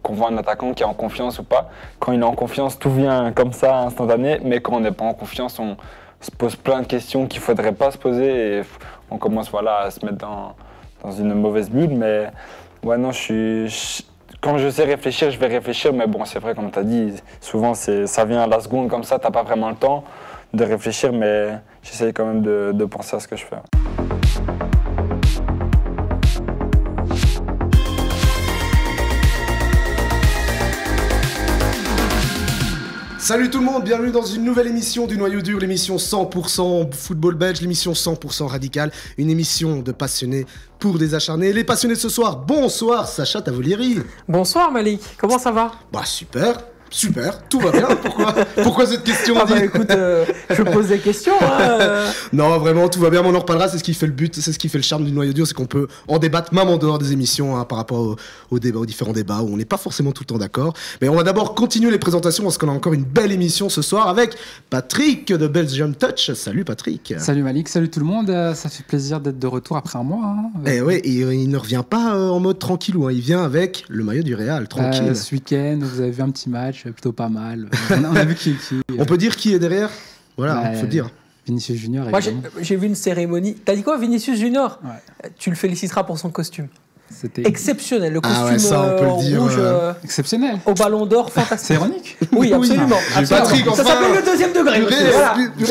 qu'on voit un attaquant qui est en confiance ou pas. Quand il est en confiance, tout vient comme ça, instantané, mais quand on n'est pas en confiance, on se pose plein de questions qu'il ne faudrait pas se poser et on commence à se mettre dans une mauvaise bulle. Mais ouais, non, quand je sais réfléchir, je vais réfléchir, mais bon, c'est vrai, comme tu as dit, souvent ça vient à la seconde comme ça, tu n'as pas vraiment le temps de réfléchir, mais j'essaye quand même de penser à ce que je fais. Salut tout le monde, bienvenue dans une nouvelle émission du Noyau Dur, l'émission 100% football belge, l'émission 100% radicale, une émission de passionnés pour des acharnés. Les passionnés ce soir, bonsoir Sacha Tavolieri. Bonsoir Malik, comment ça va? Bah super, tout va bien. Pourquoi cette question? Écoute, je pose des questions. Non, vraiment, tout va bien, mais on en reparlera, c'est ce qui fait le but, c'est ce qui fait le charme du Noyau Dur, c'est qu'on peut en débattre même en dehors des émissions par rapport aux différents débats où on n'est pas forcément tout le temps d'accord. Mais on va d'abord continuer les présentations parce qu'on a encore une belle émission ce soir avec Patrick de Belgium Touch. Salut Patrick. Salut Malik, salut tout le monde, ça fait plaisir d'être de retour après un mois. Et il ne revient pas en mode tranquillou, il vient avec le maillot du Real, tranquille. Ce week-end, vous avez vu un petit match plutôt pas mal. On a vu qui. On peut dire qui est derrière. Voilà, faut le dire. Vinicius Junior. Moi, j'ai vu une cérémonie. T'as dit quoi, Vinicius Junior? Ouais. Tu le féliciteras pour son costume. C'était exceptionnel, le costume ça, on peut le dire, rouge exceptionnel. au Ballon d'Or, fantastique. C'est ironique. Oui, absolument. Patrick, ça s'appelle le deuxième degré.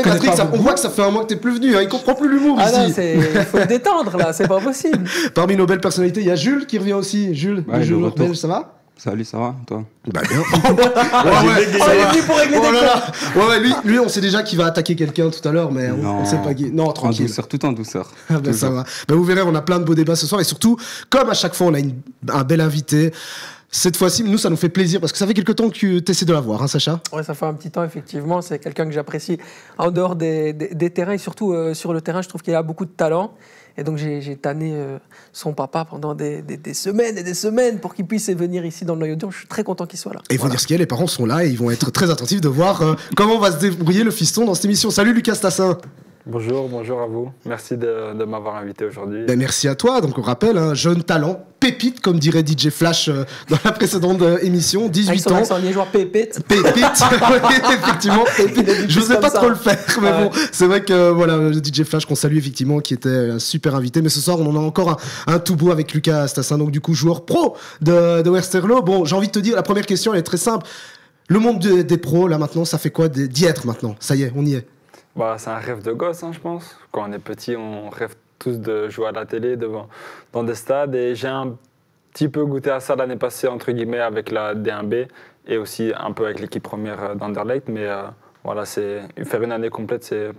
Patrick, on voit que ça fait un mois que t'es plus venu, il comprend plus l'humour ici. Non, il faut le détendre là, c'est pas possible. Parmi nos belles personnalités, il y a Jules qui revient aussi. Jules, Jules belge, ça va? Salut, ça va, toi? Bah bien. Il est venu pour régler des comptes. Lui, on sait déjà qu'il va attaquer quelqu'un tout à l'heure, mais on sait pas qui. Non, tranquille. Tout en douceur. Ça va. Vous verrez, on a plein de beaux débats ce soir et surtout, comme à chaque fois, on a un bel invité. Cette fois-ci, nous, ça nous fait plaisir parce que ça fait quelque temps que tu essaies de la voir, hein, Sacha? Ouais, ça fait un petit temps, effectivement. C'est quelqu'un que j'apprécie en dehors des terrains et surtout sur le terrain. Je trouve qu'il a beaucoup de talent. Et donc, j'ai tanné son papa pendant des semaines et des semaines pour qu'il puisse venir ici dans le Noyau Dur. Je suis très content qu'il soit là. Et il faut dire ce qu'il y a, les parents sont là et ils vont être très attentifs de voir comment va se débrouiller le fiston dans cette émission. Salut Lucas Tassin. Bonjour à vous. Merci de m'avoir invité aujourd'hui. Ben merci à toi. Donc on rappelle, un jeune talent, pépite, comme dirait DJ Flash dans la précédente émission, 18 ans. Avec son pépite. Pépite, effectivement. Je n'osais pas trop le faire, mais bon, c'est vrai que voilà, le DJ Flash qu'on salue effectivement, qui était un super invité. Mais ce soir, on en a encore un tout beau avec Lucas Tassin, donc du coup joueur pro de Westerlo. Bon, j'ai envie de te dire, la première question, elle est très simple. Le monde des pros, là maintenant, ça fait quoi d'y être maintenant? Ça y est, on y est. Bah, c'est un rêve de gosse, je pense. Quand on est petit, on rêve tous de jouer à la télé dans des stades. Et j'ai un petit peu goûté à ça l'année passée, entre guillemets, avec la D1B et aussi un peu avec l'équipe première d'Anderlecht. Mais voilà, faire une année complète, c'est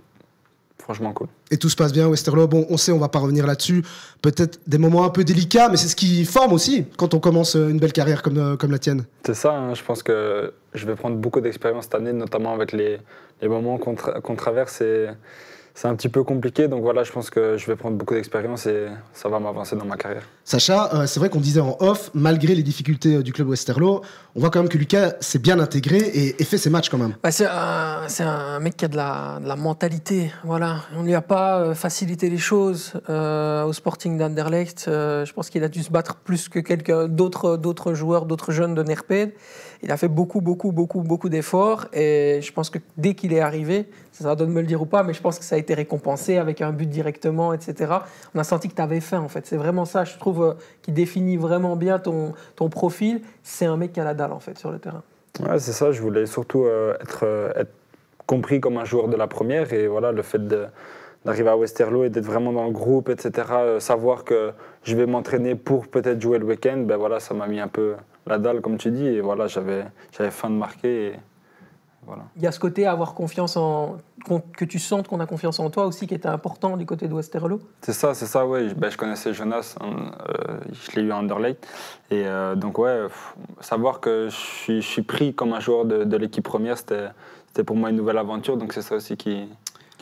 franchement cool. Et tout se passe bien à Westerlo. Bon, on sait, on va pas revenir là-dessus. Peut-être des moments un peu délicats, mais c'est ce qui forme aussi quand on commence une belle carrière comme la tienne. C'est ça, je pense que je vais prendre beaucoup d'expérience cette année, notamment avec les moments qu'on traverse. C'est un petit peu compliqué, donc voilà, je pense que je vais prendre beaucoup d'expérience et ça va m'avancer dans ma carrière. Sacha, c'est vrai qu'on disait en off, malgré les difficultés du club Westerlo, on voit quand même que Lucas s'est bien intégré et fait ses matchs quand même. Bah c'est un mec qui a de la mentalité, voilà. On ne lui a pas facilité les choses au Sporting d'Anderlecht. Je pense qu'il a dû se battre plus que d'autres joueurs, d'autres jeunes de Nerped. Il a fait beaucoup d'efforts et je pense que dès qu'il est arrivé, ça va de me le dire ou pas, mais je pense que ça a été récompensé avec un but directement, etc. On a senti que tu avais faim, en fait. C'est vraiment ça, je trouve, qui définit vraiment bien ton profil. C'est un mec qui a la dalle, en fait, sur le terrain. Ouais, c'est ça. Je voulais surtout être compris comme un joueur de la première. Et voilà, le fait d'arriver à Westerlo et d'être vraiment dans le groupe, etc., savoir que je vais m'entraîner pour peut-être jouer le week-end, ben voilà, ça m'a mis un peu la dalle, comme tu dis. Et voilà, j'avais faim de marquer. Et voilà. Il y a ce côté avoir confiance que tu sentes qu'on a confiance en toi aussi qui était important du côté de Westerlo. C'est ça, ouais. Je connaissais Jonas, je l'ai eu à Anderlecht. Et donc, ouais, savoir que je suis pris comme un joueur de l'équipe première, c'était pour moi une nouvelle aventure. Donc, c'est ça aussi qui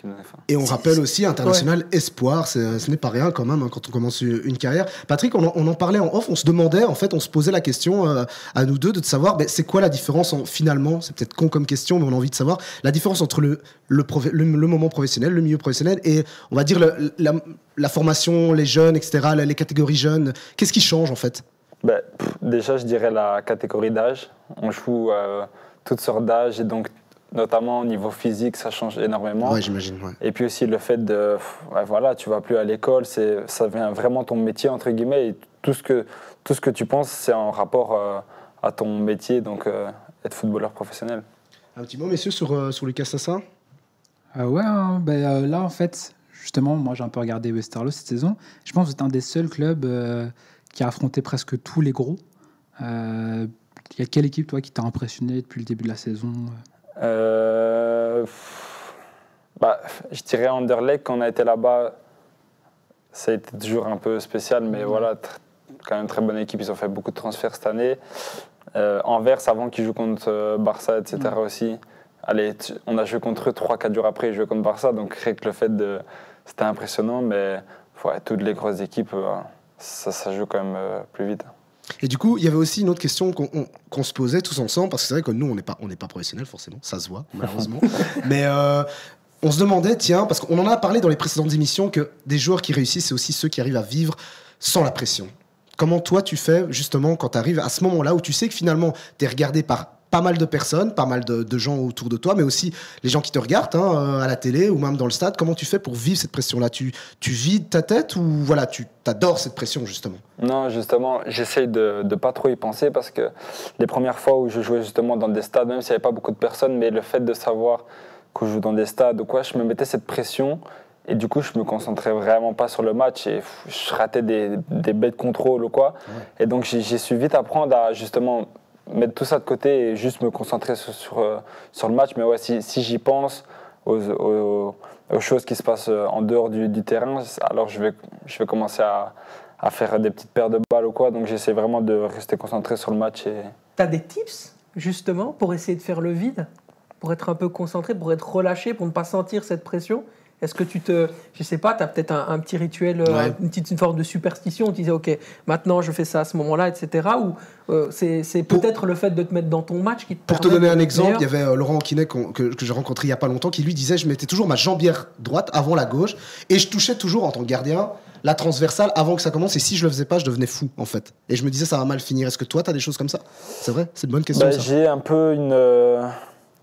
me donnait faim. Et on rappelle aussi, international espoir, ce n'est pas rien quand même quand on commence une carrière. Patrick, on en parlait en off, on se demandait, en fait, on se posait la question à nous deux de savoir, c'est quoi la différence finalement, c'est peut-être con comme question, mais on a envie de savoir, la différence entre le moment professionnel, le milieu professionnel et, on va dire, la formation, les jeunes, etc., les catégories jeunes. Qu'est-ce qui change en fait? Déjà, je dirais la catégorie d'âge. On joue toutes sortes d'âges et donc notamment au niveau physique, ça change énormément. Ouais, j'imagine. Ouais. Et puis aussi le fait de, voilà, tu vas plus à l'école, ça devient vraiment ton métier entre guillemets. Et tout ce que tu penses, c'est en rapport à ton métier, donc être footballeur professionnel. Un petit mot, messieurs, sur Lucas Stassin. Ouais, là, en fait, justement, moi, j'ai un peu regardé Westerlo cette saison. Je pense que c'est un des seuls clubs qui a affronté presque tous les gros. Il y a quelle équipe, toi, qui t'a impressionné depuis le début de la saison? Je dirais Anderlecht, quand on a été là-bas, ça a été toujours un peu spécial, mais voilà, quand même très bonne équipe. Ils ont fait beaucoup de transferts cette année. Anvers, avant qu'ils jouent contre Barça, etc. aussi. Allez, on a joué contre eux 3-4 jours après, ils jouaient contre Barça, donc rien que le fait de... C'était impressionnant, mais toutes les grosses équipes, ça joue quand même plus vite. Et du coup, il y avait aussi une autre question qu'on se posait tous ensemble, parce que c'est vrai que nous, on n'est pas professionnels, forcément, ça se voit, malheureusement. Mais on se demandait, tiens, parce qu'on en a parlé dans les précédentes émissions, que des joueurs qui réussissent, c'est aussi ceux qui arrivent à vivre sans la pression. Comment toi, tu fais, justement, quand tu arrives à ce moment-là où tu sais que finalement, tu es regardé par pas mal de personnes, pas mal de gens autour de toi, mais aussi les gens qui te regardent à la télé ou même dans le stade. Comment tu fais pour vivre cette pression-là? Tu vides ta tête ou voilà, tu adores cette pression, justement? Non, justement, j'essaye de ne pas trop y penser parce que les premières fois où je jouais justement dans des stades, même s'il n'y avait pas beaucoup de personnes, mais le fait de savoir que je joue dans des stades ou quoi, je me mettais cette pression et du coup, je me concentrais vraiment pas sur le match et je ratais des bêtes de contrôle ou quoi. Ouais. Et donc, j'ai su vite apprendre à justement mettre tout ça de côté et juste me concentrer sur le match. Mais ouais, si j'y pense aux choses qui se passent en dehors du terrain, alors je vais commencer à faire des petites paires de balles ou quoi. Donc j'essaie vraiment de rester concentré sur le match. Tu as des tips justement pour essayer de faire le vide, pour être un peu concentré, pour être relâché, pour ne pas sentir cette pression? Est-ce que je sais pas, tu as peut-être un petit rituel, ouais. une forme de superstition, où tu disais, ok, maintenant je fais ça à ce moment-là, etc. Ou c'est peut-être le fait de te mettre dans ton match qui te Pour te donner un exemple, il y avait Laurent Anquinet que j'ai rencontré il n'y a pas longtemps, qui lui disait, je mettais toujours ma jambière droite avant la gauche, et je touchais toujours en tant que gardien la transversale avant que ça commence, et si je le faisais pas, je devenais fou, en fait. Et je me disais, ça va mal finir. Est-ce que toi, tu as des choses comme ça? C'est vrai? C'est une bonne question, ça. J'ai un peu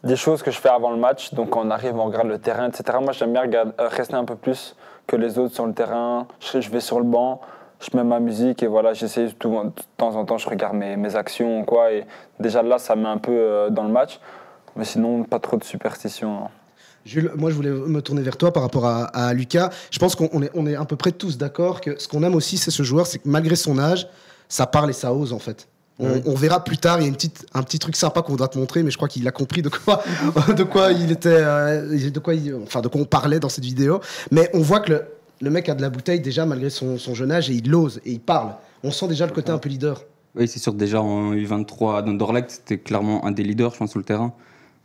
des choses que je fais avant le match, donc on arrive, on regarde le terrain, etc. Moi, j'aime bien rester un peu plus que les autres sur le terrain. Je vais sur le banc, je mets ma musique et voilà, j'essaie de temps en temps, je regarde mes actions quoi. Et déjà là, ça met un peu dans le match, mais sinon, pas trop de superstition. Hein. Jules, moi je voulais me tourner vers toi par rapport à Lucas. Je pense qu'on est à peu près tous d'accord que ce qu'on aime aussi, c'est ce joueur, c'est que malgré son âge, ça parle et ça ose en fait. On verra plus tard, il y a un petit truc sympa qu'on voudra te montrer, mais je crois qu'il a compris de quoi on parlait dans cette vidéo. Mais on voit que le mec a de la bouteille déjà malgré son jeune âge et il ose et il parle. On sent déjà le côté un peu leader. Oui, c'est sûr, déjà en U23 à Anderlecht, c'était clairement un des leaders, je pense, sur le terrain,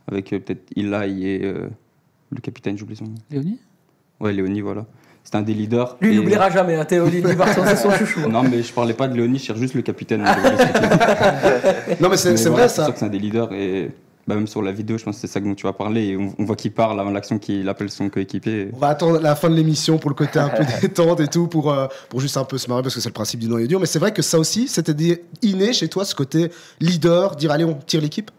avec peut-être Ilaï et le capitaine, j'oublie son nom. Léonie? Ouais, Léonie, voilà. C'est un des leaders. Lui, il n'oubliera jamais, hein, Théo, il va c'est son chouchou. Non, mais je parlais pas de Léonie, je cherche juste le capitaine. Non, mais c'est vrai, ça. C'est sûr que c'est un des leaders et même sur la vidéo, je pense que c'est ça dont tu vas parler. Et on voit qu'il parle avant l'action, qu'il appelle son coéquipier. On va attendre la fin de l'émission pour le côté un peu détente et tout, pour juste un peu se marrer, parce que c'est le principe du noyau dur. Mais c'est vrai que ça aussi, c'était inné chez toi, ce côté leader, dire allez, on tire l'équipe?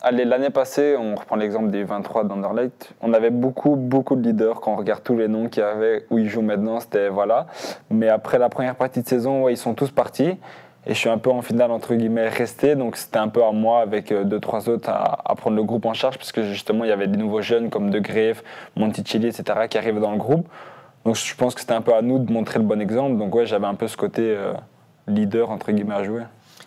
Allez, l'année passée, on reprend l'exemple des 23 d'Anderlecht, on avait beaucoup de leaders. Quand on regarde tous les noms qu'il y avait, où ils jouent maintenant, c'était voilà. Mais après la première partie de saison, ils sont tous partis. Et je suis un peu en finale, entre guillemets, resté. Donc c'était un peu à moi, avec 2-3 autres, à prendre le groupe en charge. Parce que justement, il y avait des nouveaux jeunes comme De Greef, Monticelli, etc. qui arrivaient dans le groupe. Donc je pense que c'était un peu à nous de montrer le bon exemple. Donc ouais, j'avais un peu ce côté leader, entre guillemets, à jouer.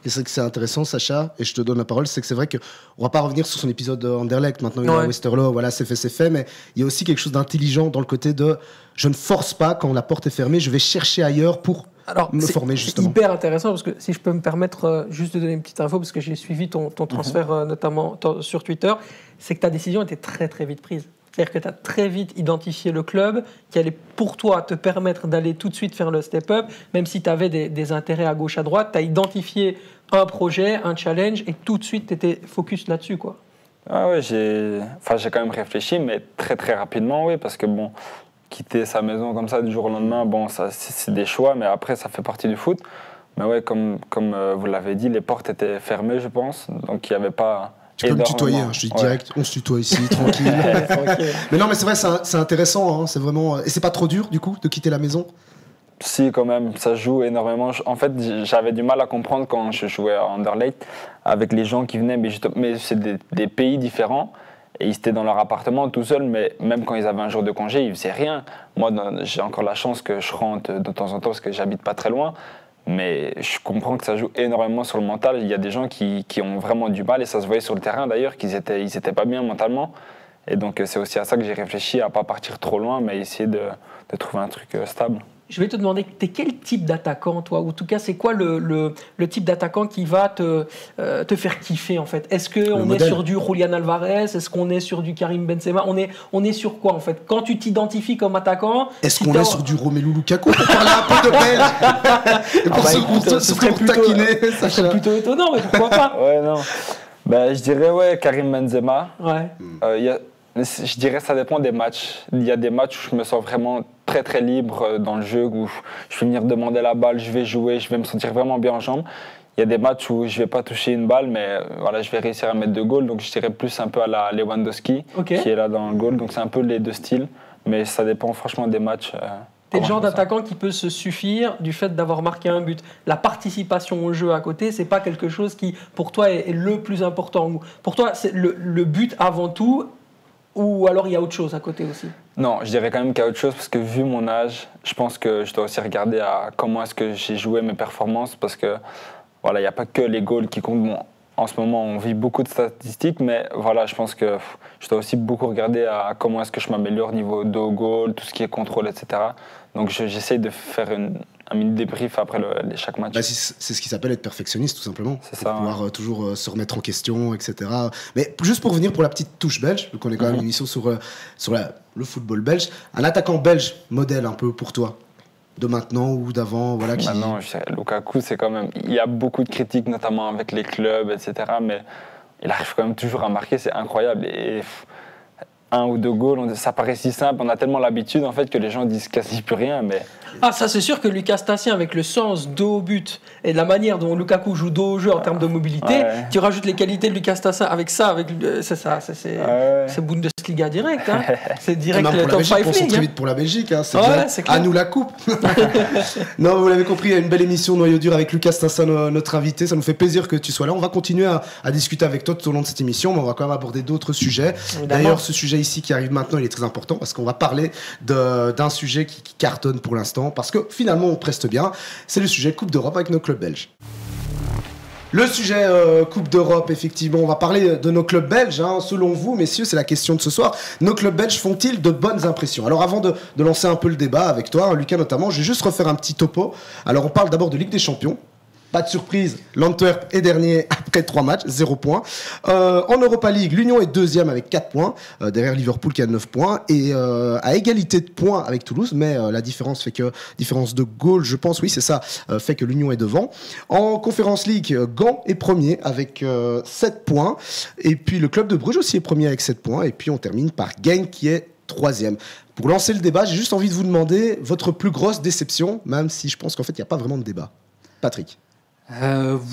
Et c'est que c'est intéressant, Sacha, et je te donne la parole, c'est que c'est vrai qu'on ne va pas revenir sur son épisode Anderlecht, maintenant il est à Westerlo, voilà, c'est fait, mais il y a aussi quelque chose d'intelligent dans le côté de je ne force pas quand la porte est fermée, je vais chercher ailleurs pour me former justement. C'est hyper intéressant, parce que si je peux me permettre juste de donner une petite info, parce que j'ai suivi ton transfert notamment sur Twitter, c'est que ta décision était très très vite prise. C'est-à-dire que tu as très vite identifié le club qui allait pour toi te permettre d'aller tout de suite faire le step-up, même si tu avais des intérêts à gauche, à droite, tu as identifié un projet, un challenge, et tout de suite tu étais focus là-dessus, quoi. Ah ouais, j'ai quand même réfléchi, mais très très rapidement, oui, parce que bon, quitter sa maison comme ça du jour au lendemain, bon, ça, c'est des choix, mais après ça fait partie du foot. Mais ouais, comme vous l'avez dit, les portes étaient fermées, je pense. Donc il n'y avait pas. Tu peux me tutoyer, hein, je dis direct, on se tutoie ici, tranquille. Mais non, mais c'est vrai, c'est intéressant, hein, c'est vraiment. Et c'est pas trop dur, du coup, de quitter la maison? Si, quand même, ça joue énormément. En fait, j'avais du mal à comprendre quand je jouais à Anderlecht avec les gens qui venaient, mais c'est des pays différents. Et ils étaient dans leur appartement tout seuls, mais même quand ils avaient un jour de congé, ils faisaient rien. Moi, j'ai encore la chance que je rentre de temps en temps parce que j'habite pas très loin. Mais je comprends que ça joue énormément sur le mental. Il y a des gens qui ont vraiment du mal, et ça se voyait sur le terrain d'ailleurs, qu'ils étaient pas bien mentalement. Et donc c'est aussi à ça que j'ai réfléchi, à pas partir trop loin, mais essayer de trouver un truc stable. Je vais te demander, t'es quel type d'attaquant, toi? Ou en tout cas, c'est quoi le type d'attaquant qui va te faire kiffer, en fait? Est-ce qu'on est sur du Julian Alvarez? Est-ce qu'on est sur du Karim Benzema? On est sur quoi, en fait? Quand tu t'identifies comme attaquant... Est-ce qu'on est sur du Romelu Lukaku pour parler un peu de Belge? Et pour se taquiner, ça serait plutôt étonnant, mais pourquoi pas? Ouais, non. Je dirais, Karim Benzema. Ouais. Je dirais que ça dépend des matchs. Il y a des matchs où je me sens vraiment très très libre dans le jeu, où je vais venir demander la balle, je vais jouer, je vais me sentir vraiment bien en jambes. Il y a des matchs où je ne vais pas toucher une balle, mais voilà, je vais réussir à mettre 2 goals. Donc je dirais plus un peu à la Lewandowski, qui est là dans le goal. Donc c'est un peu les deux styles, mais ça dépend franchement des matchs. T'es le genre d'attaquant qui peut se suffire du fait d'avoir marqué un but. La participation au jeu à côté, c'est pas quelque chose qui, pour toi, est le plus important. Pour toi, c'est le but avant tout. Ou alors il y a autre chose à côté aussi? Non, je dirais quand même qu'il y a autre chose, parce que vu mon âge, je pense que je dois aussi regarder à comment est-ce que j'ai joué mes performances, parce que voilà, il n'y a pas que les goals qui comptent. Bon, en ce moment, on vit beaucoup de statistiques, mais voilà, je pense que je dois aussi beaucoup regarder à comment est-ce que je m'améliore niveau dos goal, tout ce qui est contrôle, etc. Donc j'essaie de faire un mini débrief après chaque match. C'est ce qui s'appelle être perfectionniste, tout simplement. C'est ça. Pouvoir toujours se remettre en question, etc. Mais juste pour revenir pour la petite touche belge, vu qu'on est quand même une émission sur le football belge, un attaquant belge modèle un peu pour toi, de maintenant ou d'avant, voilà. Maintenant, je dirais Lukaku, c'est quand même. Il y a beaucoup de critiques, notamment avec les clubs, etc. Mais il arrive quand même toujours à marquer, c'est incroyable. Et 1 ou 2 goals, ça paraît si simple, on a tellement l'habitude en fait que les gens disent quasi plus rien. Mais ça c'est sûr que Lucas Stassien, avec le sens dos au but et la manière dont Lukaku joue dos au jeu en termes de mobilité, tu rajoutes les qualités de Lucas Stassien avec ça, c'est Bundesliga direct, hein. C'est direct le top 5 league. Très vite pour la Belgique, hein. C'est à nous la coupe. Non, vous l'avez compris, il y a une belle émission Noyau dur avec Lucas Stassien, notre invité. Ça nous fait plaisir que tu sois là. On va continuer à discuter avec toi tout au long de cette émission, mais on va quand même aborder d'autres sujets. D'ailleurs, ce sujet ici qui arrive maintenant, il est très important parce qu'on va parler d'un sujet qui cartonne pour l'instant, parce que finalement on preste bien. C'est le sujet Coupe d'Europe avec nos clubs belges. Le sujet Coupe d'Europe, effectivement, on va parler de nos clubs belges, hein. Selon vous, messieurs, c'est la question de ce soir. Nos clubs belges font-ils de bonnes impressions? Alors avant de lancer un peu le débat avec toi, hein, Lucas notamment, je vais juste refaire un petit topo. Alors on parle d'abord de Ligue des Champions. Pas de surprise, l'Antwerp est dernier après 3 matchs, 0 points. En Europa League, l'Union est deuxième avec 4 points, derrière Liverpool qui a 9 points, et à égalité de points avec Toulouse, mais la différence différence de goal, je pense, oui c'est ça, fait que l'Union est devant. En Conference League, Gand est premier avec 7 points, et puis le club de Bruges aussi est premier avec 7 points, et puis on termine par Genk qui est 3e. Pour lancer le débat, j'ai juste envie de vous demander votre plus grosse déception, même si je pense qu'en fait il n'y a pas vraiment de débat. Patrick.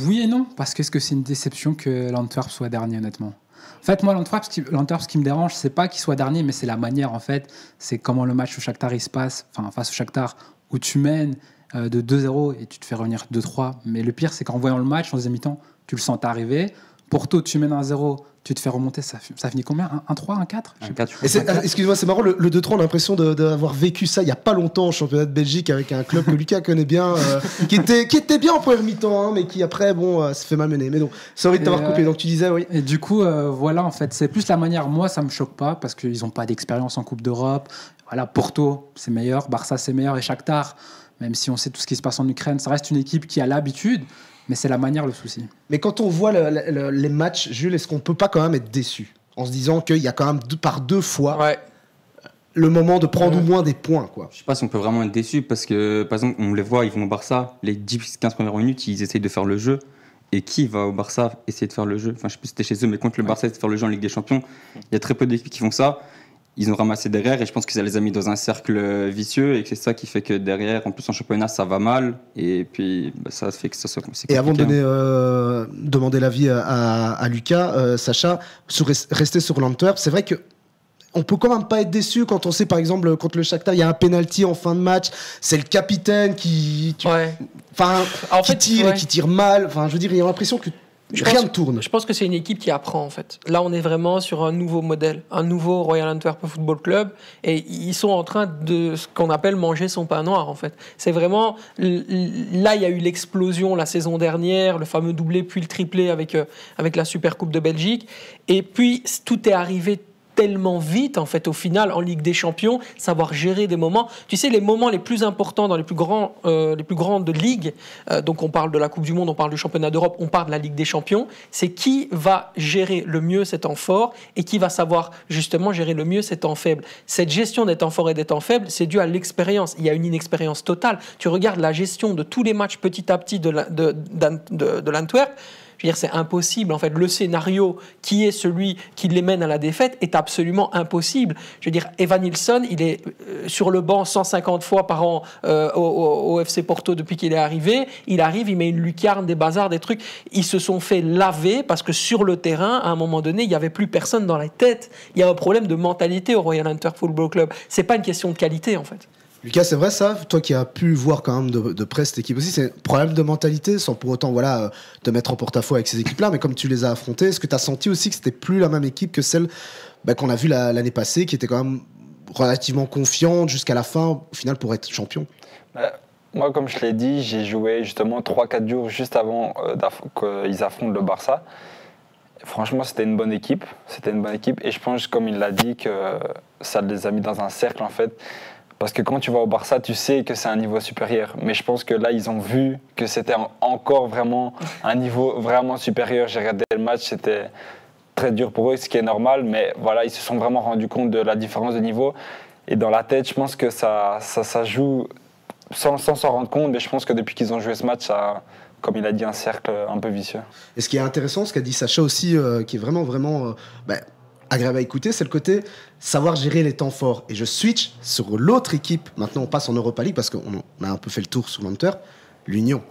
Oui et non, parce que est-ce que c'est une déception que l'Antwerp soit dernier, honnêtement? En fait, moi, l'Antwerp, ce qui me dérange, c'est pas qu'il soit dernier, mais c'est la manière, en fait. C'est comment le match au Shakhtar il se passe, enfin, face au Shakhtar, où tu mènes de 2-0 et tu te fais revenir 2-3. Mais le pire, c'est qu'en voyant le match, en deuxième mi-temps, tu le sens arriver. Porto, tu mènes 1-0, tu te fais remonter, ça finit combien? 1-3, 1-4? Excuse-moi, c'est marrant, le 2-3, on a l'impression d'avoir vécu ça il n'y a pas longtemps au championnat de Belgique avec un club que Lucas connaît bien, qui était bien en première mi-temps, hein, mais qui après, se fait malmener. Mais non, sorry de t'avoir coupé, donc tu disais, oui. Et du coup, voilà, en fait, c'est plus la manière. Moi, ça me choque pas, parce qu'ils n'ont pas d'expérience en Coupe d'Europe. Voilà, Porto, c'est meilleur, Barça, c'est meilleur, et Shakhtar, même si on sait tout ce qui se passe en Ukraine, ça reste une équipe qui a l'habitude. Mais c'est la manière le souci. Mais quand on voit les matchs, Jules, est-ce qu'on peut pas quand même être déçu en se disant qu'il y a quand même par 2 fois le moment de prendre au moins des points, quoi? Je sais pas si on peut vraiment être déçu parce que, par exemple, on les voit, ils vont au Barça, les 10-15 premières minutes, ils essayent de faire le jeu. Et qui va au Barça essayer de faire le jeu? Enfin, je sais plus si c'était chez eux, mais contre le Barça, essayer de faire le jeu en Ligue des Champions, il y a très peu d'équipes qui font ça. ils ont ramassé derrière et je pense que ça les a mis dans un cercle vicieux et que c'est ça qui fait que derrière, en plus en championnat, ça va mal et puis ça fait que ça soit compliqué. Et avant de demander l'avis à Lucas, Sacha, rester sur l'Antwerp, c'est vrai que on peut quand même pas être déçu quand on sait par exemple contre le Shakhtar il y a un penalty en fin de match, c'est le capitaine qui tire et qui tire mal, enfin je veux dire il y a l'impression que rien ne tourne. Je pense que c'est une équipe qui apprend en fait. Là, on est vraiment sur un nouveau modèle, un nouveau Royal Antwerp Football Club, et ils sont en train de ce qu'on appelle manger son pain noir en fait. C'est vraiment là, il y a eu l'explosion la saison dernière, le fameux doublé puis le triplé avec la Super Coupe de Belgique, et puis tout est arrivé tellement vite en fait au final en Ligue des Champions, savoir gérer des moments. Tu sais, les moments les plus importants dans les plus grandes ligues, donc on parle de la Coupe du Monde, on parle du Championnat d'Europe, on parle de la Ligue des Champions, c'est qui va gérer le mieux ces temps forts et qui va savoir justement gérer le mieux ces temps faibles. Cette gestion des temps forts et des temps faibles, c'est dû à l'expérience. Il y a une inexpérience totale. Tu regardes la gestion de tous les matchs petit à petit de l'Antwerp. Je veux dire, c'est impossible. En fait, le scénario qui est celui qui les mène à la défaite est absolument impossible. Je veux dire, Evan Nilsson, il est sur le banc 150 fois par an au FC Porto depuis qu'il est arrivé. Il arrive, il met une lucarne, des bazars, des trucs. Ils se sont fait laver parce que sur le terrain, à un moment donné, il n'y avait plus personne dans la tête. Il y a un problème de mentalité au Royal Antwerp Football Club. C'est pas une question de qualité, en fait. Lucas, c'est vrai ça? Toi qui as pu voir quand même de près cette équipe aussi, c'est un problème de mentalité, sans pour autant te mettre en porte-à-faux avec ces équipes-là, mais comme tu les as affrontées, est-ce que tu as senti aussi que c'était plus la même équipe que celle qu'on a vue l'année passée, qui était quand même relativement confiante jusqu'à la fin, au final, pour être champion? Moi, comme je l'ai dit, j'ai joué justement 3-4 jours juste avant qu'ils affrontent le Barça. Franchement, c'était une bonne équipe. Et je pense, comme il l'a dit, que ça les a mis dans un cercle, en fait. Parce que quand tu vas au Barça, tu sais que c'est un niveau supérieur. Mais je pense que là, ils ont vu que c'était encore vraiment un niveau vraiment supérieur. J'ai regardé le match, c'était très dur pour eux, ce qui est normal. Mais voilà, ils se sont vraiment rendus compte de la différence de niveau. Et dans la tête, je pense que ça joue sans s'en rendre compte. Mais je pense que depuis qu'ils ont joué ce match, ça, comme il a dit, un cercle un peu vicieux. Et ce qui est intéressant, ce qu'a dit Sacha aussi, qui est vraiment agréable à écouter, c'est le côté savoir gérer les temps forts. Et je switch sur l'autre équipe. Maintenant, on passe en Europa League parce qu'on a un peu fait le tour sur l'Antwerp. L'Union,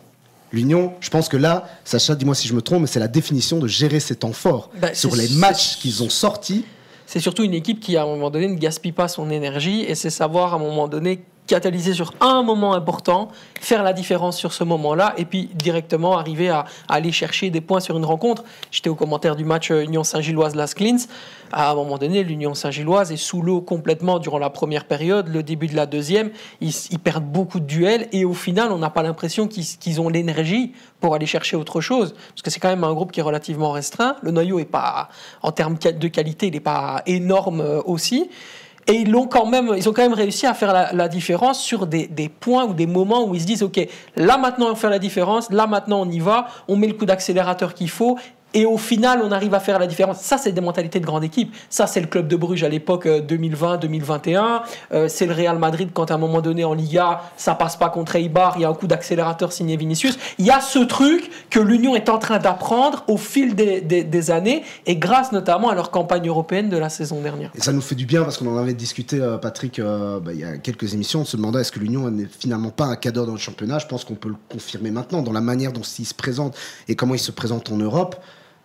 je pense que là, Sacha, dis-moi si je me trompe, mais c'est la définition de gérer ses temps forts. Sur les matchs qu'ils ont sortis. C'est surtout une équipe qui, à un moment donné, ne gaspille pas son énergie et c'est savoir, à un moment donné, catalyser sur un moment important, faire la différence sur ce moment-là et puis directement arriver à aller chercher des points sur une rencontre. J'étais au commentaire du match Union Saint-Gilloise-Las Klins. À un moment donné, l'Union Saint-Gilloise est sous l'eau complètement durant la première période, le début de la deuxième. Ils perdent beaucoup de duels et au final, on n'a pas l'impression qu'ils ont l'énergie pour aller chercher autre chose. Parce que c'est quand même un groupe qui est relativement restreint. Le noyau est pas, en termes de qualité, il n'est pas énorme aussi. Et ils ont quand même réussi à faire la différence sur des points ou des moments où ils se disent « Ok, là maintenant on fait la différence, là maintenant on y va, on met le coup d'accélérateur qu'il faut. » Et au final, on arrive à faire la différence. Ça, c'est des mentalités de grande équipe. Ça, c'est le club de Bruges à l'époque 2020-2021. C'est le Real Madrid quand à un moment donné en Liga, ça passe pas contre Eibar, il y a un coup d'accélérateur signé Vinicius. Il y a ce truc que l'Union est en train d'apprendre au fil des années et grâce notamment à leur campagne européenne de la saison dernière. Et ça nous fait du bien parce qu'on en avait discuté, Patrick, il y a quelques émissions. On se demandait est-ce que l'Union n'est finalement pas un cadeau dans le championnat. Je pense qu'on peut le confirmer maintenant dans la manière dont il se présente et comment il se présente en Europe.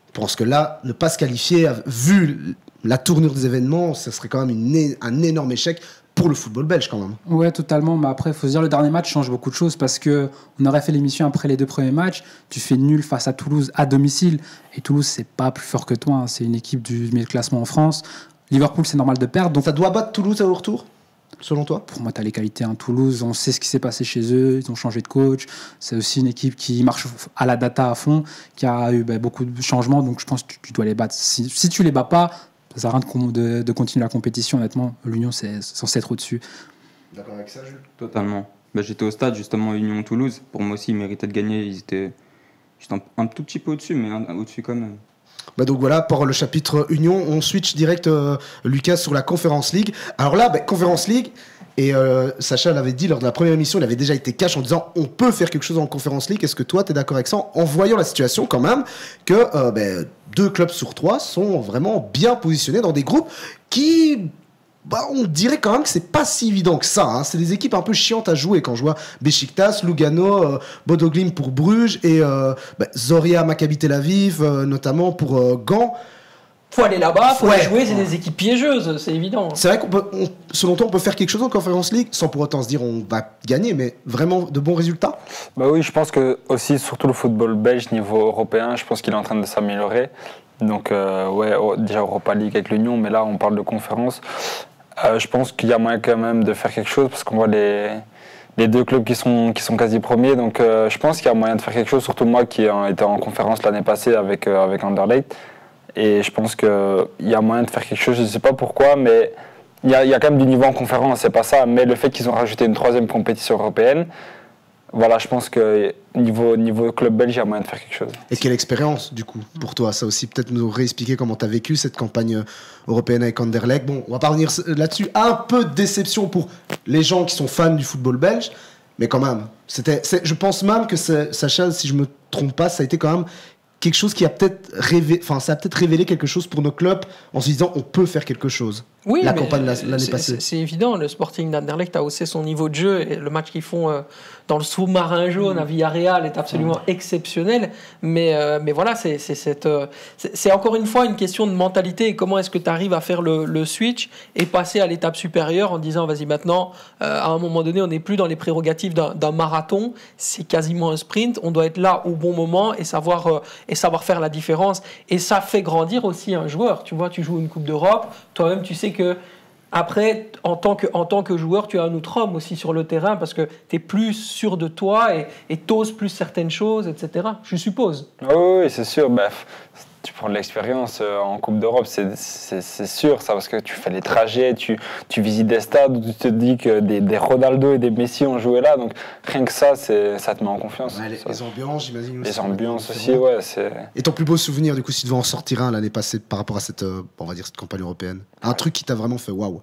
Je pense que là, ne pas se qualifier, vu la tournure des événements, ce serait quand même un énorme échec pour le football belge quand même. Ouais, totalement. Mais après, il faut se dire, le dernier match change beaucoup de choses parce qu'on aurait fait l'émission après les 2 premiers matchs. Tu fais nul face à Toulouse à domicile. Et Toulouse, c'est pas plus fort que toi. Hein. C'est une équipe du milieu de classement en France. Liverpool, c'est normal de perdre. Donc ça doit battre Toulouse au retour, selon toi? Pour moi, tu as les qualités. Toulouse, on sait ce qui s'est passé chez eux. Ils ont changé de coach. C'est aussi une équipe qui marche à la data à fond, qui a eu beaucoup de changements. Donc, je pense que tu dois les battre. Si tu les bats pas, ça sert à rien de continuer la compétition. Honnêtement, l'Union, c'est censé être au-dessus. D'accord avec ça, Jules? Totalement. J'étais au stade, justement, Union-Toulouse. Pour moi aussi, ils méritaient de gagner. Ils étaient un tout petit peu au-dessus, mais au-dessus quand même. Donc voilà, pour le chapitre Union, on switch direct, Lucas, sur la Conference League. Alors là, Conference League, et Sacha l'avait dit lors de la première émission, il avait déjà été cash en disant on peut faire quelque chose en Conference League. Est-ce que toi, tu es d'accord avec ça, en voyant la situation quand même, que 2 clubs sur 3 sont vraiment bien positionnés dans des groupes qui on dirait quand même que c'est pas si évident que ça. Hein. C'est des équipes un peu chiantes à jouer quand je vois Beşiktaş, Lugano, Bodo Glimt pour Bruges et Zorya Maccabi Tel Aviv, notamment pour Gand. Faut aller là-bas, faut jouer, c'est des équipes piégeuses, c'est évident. C'est vrai selon toi, on peut faire quelque chose en Conference League sans pour autant se dire on va gagner, mais vraiment de bons résultats. Bah oui, je pense que aussi, surtout le football belge niveau européen, je pense qu'il est en train de s'améliorer. Donc déjà Europa League avec l'Union, mais là on parle de conférence. Je pense qu'il y a moyen quand même de faire quelque chose parce qu'on voit les deux clubs qui sont quasi premiers. Donc je pense qu'il y a moyen de faire quelque chose, surtout moi qui était en conférence l'année passée avec Anderlecht. Et je pense qu'il y a moyen de faire quelque chose, je ne sais pas pourquoi, mais il y a quand même du niveau en conférence, c'est pas ça. Mais le fait qu'ils ont rajouté une 3e compétition européenne, voilà, je pense que niveau club belge, il y a moyen de faire quelque chose. Et quelle expérience, du coup, pour toi? Ça aussi, peut-être nous réexpliquer comment tu as vécu cette campagne européenne avec Anderlecht. Bon, on va pas revenir là-dessus. Un peu de déception pour les gens qui sont fans du football belge, mais quand même, je pense même que Sacha, si je me trompe pas, ça a été quand même quelque chose qui a peut-être révélé quelque chose pour nos clubs en se disant on peut faire quelque chose. Oui, la campagne l'année passée. C'est évident, le Sporting d'Anderlecht a haussé son niveau de jeu et le match qu'ils font dans le sous-marin jaune à Villarreal est absolument exceptionnel. Mais voilà, c'est encore une fois une question de mentalité et comment est-ce que tu arrives à faire le switch et passer à l'étape supérieure en disant vas-y maintenant, à un moment donné, on n'est plus dans les prérogatives d'un marathon, c'est quasiment un sprint, on doit être là au bon moment et savoir faire la différence. Et ça fait grandir aussi un joueur. Tu vois, tu joues une Coupe d'Europe, toi-même tu sais que après, en tant que joueur, tu as un autre homme aussi sur le terrain parce que tu es plus sûr de toi et t'oses plus certaines choses, etc. Je suppose. Oui, c'est sûr. Tu prends de l'expérience en Coupe d'Europe, c'est sûr, ça, parce que tu fais les trajets, tu visites des stades où tu te dis que des Ronaldo et des Messi ont joué là, donc rien que ça, ça te met en confiance. Ouais, les ambiances, j'imagine aussi. Les ambiances aussi, ouais. Et ton plus beau souvenir, du coup, si tu devais en sortir un l'année passée par rapport à cette campagne européenne, un truc qui t'a vraiment fait waouh?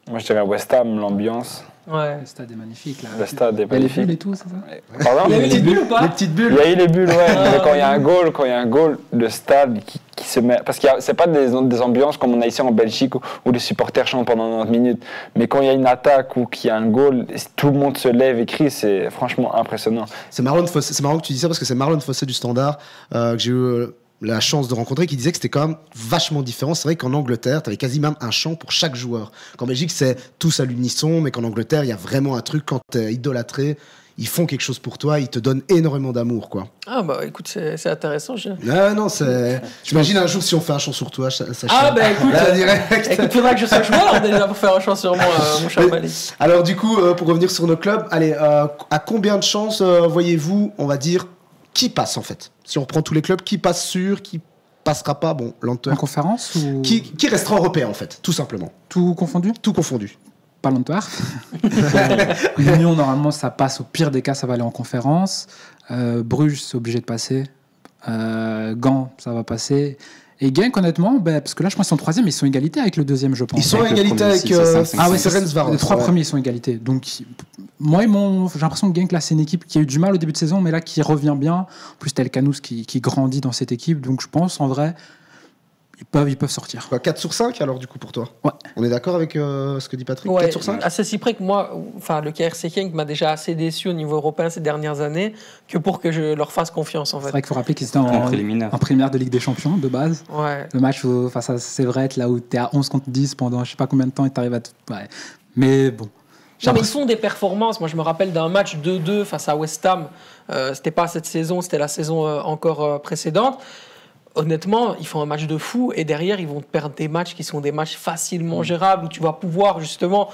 Moi, je dirais West Ham, l'ambiance. Ouais. Le stade est magnifique, là. Le stade est magnifique. Il y a les bulles et tout, c'est ça? Pardon? Il y a eu les bulles ou pas? Les petites bulles. Il y a eu les bulles, ouais. Mais quand il y a un goal, le stade qui se met... Parce que c'est pas des ambiances comme on a ici en Belgique où les supporters chantent pendant 90 minutes. Mais quand il y a une attaque ou qu'il y a un goal, tout le monde se lève et crie, c'est franchement impressionnant. C'est marrant que tu dis ça parce que c'est Marlon Fossé du Standard que j'ai eu la chance de rencontrer qui disait que c'était quand même vachement différent. C'est vrai qu'en Angleterre, tu avais quasiment un chant pour chaque joueur. Qu'en Belgique, c'est tous à l'unisson, mais qu'en Angleterre, il y a vraiment un truc quand tu es idolâtré. Ils font quelque chose pour toi, ils te donnent énormément d'amour, quoi. Ah bah écoute, c'est intéressant. Non, c'est... J'imagine un jour si on fait un chant sur toi, Sacha. Ah bah écoute, là, direct. Écoute, faudra que je sois joueur déjà pour faire un chant sur moi, mon cher Malik. Alors du coup, pour revenir sur nos clubs, allez, à combien de chances voyez-vous, on va dire, qui passe en fait? Si on reprend tous les clubs, qui passe sûr, qui passera pas, bon, l'Antwerp. En conférence ou... Qui restera européen en fait, tout simplement. Tout confondu? Tout confondu. Pas l'Antwerp. L'Union, normalement, ça passe. Au pire des cas, ça va aller en conférence. Bruges, c'est obligé de passer. Gand, ça va passer. Et Genk, honnêtement, parce que là, je pense qu'ils sont 3e, ils sont égalité avec le 2e, je pense. Ils sont à égalité avec Ferencváros. Les 3 premiers, ils sont égalité. Donc, moi, j'ai l'impression que Genk, là, c'est une équipe qui a eu du mal au début de saison, mais là, qui revient bien. En plus, t'as El Kanous qui grandit dans cette équipe. Donc, je pense, en vrai, ils peuvent sortir. Quoi, 4 sur 5 alors, du coup, pour toi? Ouais. On est d'accord avec ce que dit Patrick? Ouais, 4 sur 5? à ceci près que moi, le KRC Genk m'a déjà assez déçu au niveau européen ces dernières années que pour que je leur fasse confiance, en fait. C'est vrai qu'il faut rappeler qu'ils étaient en préliminaire de Ligue des Champions, de base. Ouais. Le match face à Sévret, là où t'es à 11 contre 10 pendant je sais pas combien de temps et t'arrives à... Ouais. Mais bon... Non, mais ils font des performances. Moi, je me rappelle d'un match 2-2 face à West Ham. C'était pas cette saison, c'était la saison encore précédente. Honnêtement, ils font un match de fou et derrière, ils vont perdre des matchs qui sont des matchs facilement gérables où tu vas pouvoir justement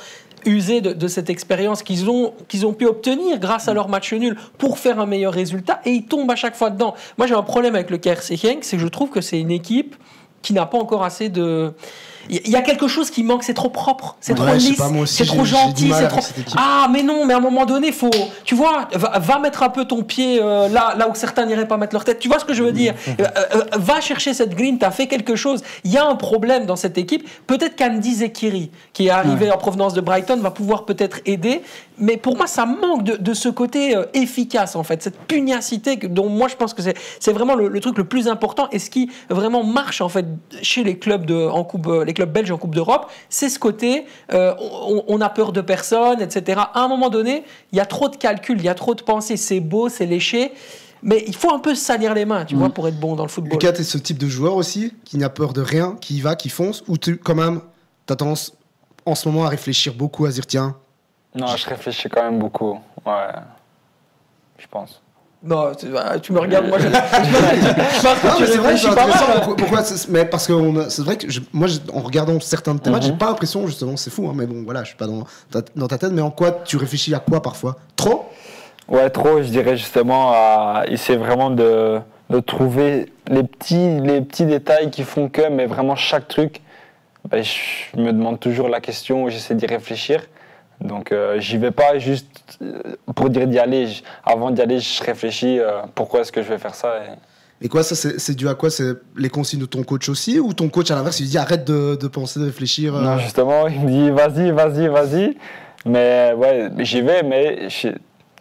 user de cette expérience qu'ils ont pu obtenir grâce à leur match nul pour faire un meilleur résultat et ils tombent à chaque fois dedans. Moi, j'ai un problème avec le KRC Genk, c'est que je trouve que c'est une équipe qui n'a pas encore assez de... Il y a quelque chose qui manque, c'est trop propre, c'est trop lisse, c'est trop gentil, c'est trop... Ah, mais non, mais à un moment donné, faut... Tu vois, va mettre un peu ton pied là où certains n'iraient pas mettre leur tête. Tu vois ce que je veux dire? Va chercher cette green, t'as fait quelque chose. Il y a un problème dans cette équipe. Peut-être qu'Andy Zekiri, qui est arrivé en provenance de Brighton, va pouvoir peut-être aider. Mais pour moi, ça manque de ce côté efficace, en fait. Cette pugnacité dont moi, je pense que c'est vraiment le truc le plus important et ce qui vraiment marche, en fait, chez les clubs en coupe, les clubs belges en Coupe d'Europe, c'est ce côté, on a peur de personne, etc. À un moment donné, il y a trop de calculs, il y a trop de pensées, c'est beau, c'est léché, mais il faut un peu se salir les mains, tu vois, pour être bon dans le football. Lucas, t'es ce type de joueur aussi, qui n'a peur de rien, qui y va, qui fonce, ou quand même, t'as tendance en ce moment à réfléchir beaucoup, à se dire tiens. Non, je réfléchis quand même beaucoup, ouais, je pense. Non, tu me regardes, moi je pense que tu réfléchis pas mal. Pourquoi mais parce que c'est vrai que moi, en regardant certains de tes matchs, j'ai pas l'impression, justement, c'est fou, hein, mais bon, voilà, je suis pas dans ta tête, mais en quoi tu réfléchis à quoi parfois? Trop? Ouais, trop, je dirais justement à essayer vraiment de trouver les petits détails qui font que, mais vraiment chaque truc, ben, je me demande toujours la question, j'essaie d'y réfléchir. Donc j'y vais pas juste pour dire d'y aller. Avant d'y aller, je réfléchis pourquoi est-ce que je vais faire ça. Et quoi, ça c'est dû à quoi? C'est les consignes de ton coach aussi? Ou ton coach à l'inverse, il lui dit arrête de penser, de réfléchir? Non, justement, il me dit vas-y. Mais ouais, j'y vais, mais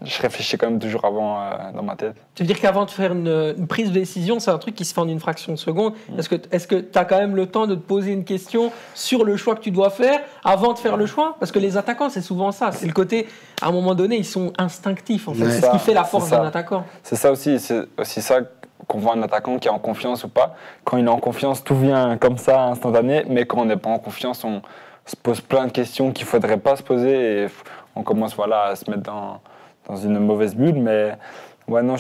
je réfléchis quand même toujours avant dans ma tête. Tu veux dire qu'avant de faire une prise de décision, c'est un truc qui se fait en une fraction de seconde. Est-ce que tu as quand même le temps de te poser une question sur le choix que tu dois faire avant de faire le choix? Parce que les attaquants, c'est souvent ça. C'est le côté, à un moment donné, ils sont instinctifs. En fait. C'est ce qui fait la force d'un attaquant. C'est ça aussi. C'est aussi ça qu'on voit un attaquant qui est en confiance ou pas. Quand il est en confiance, tout vient comme ça, instantané. Mais quand on n'est pas en confiance, on se pose plein de questions qu'il ne faudrait pas se poser. Et on commence à se mettre dans une mauvaise bulle, mais ouais, non,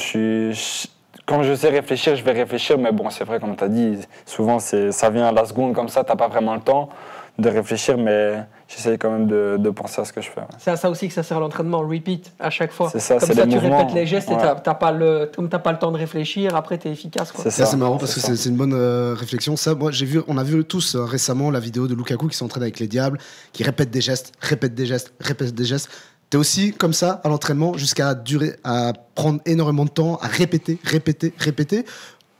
quand je sais réfléchir, je vais réfléchir, mais bon, c'est vrai, comme tu as dit, souvent ça vient à la seconde comme ça, tu n'as pas vraiment le temps de réfléchir, mais j'essaye quand même de penser à ce que je fais. Ouais. C'est à ça aussi que ça sert l'entraînement, repeat à chaque fois. C'est ça, comme c'est ça, les tu mouvements, répètes les gestes ouais. Et comme tu n'as pas le temps de réfléchir, après tu es efficace. Quoi. C'est ça. C'est marrant parce que c'est une bonne réflexion. Ça, moi, on a vu tous récemment la vidéo de Lukaku qui s'entraîne avec les Diables, qui répète des gestes. T'es aussi comme ça à l'entraînement jusqu'à prendre énormément de temps à répéter,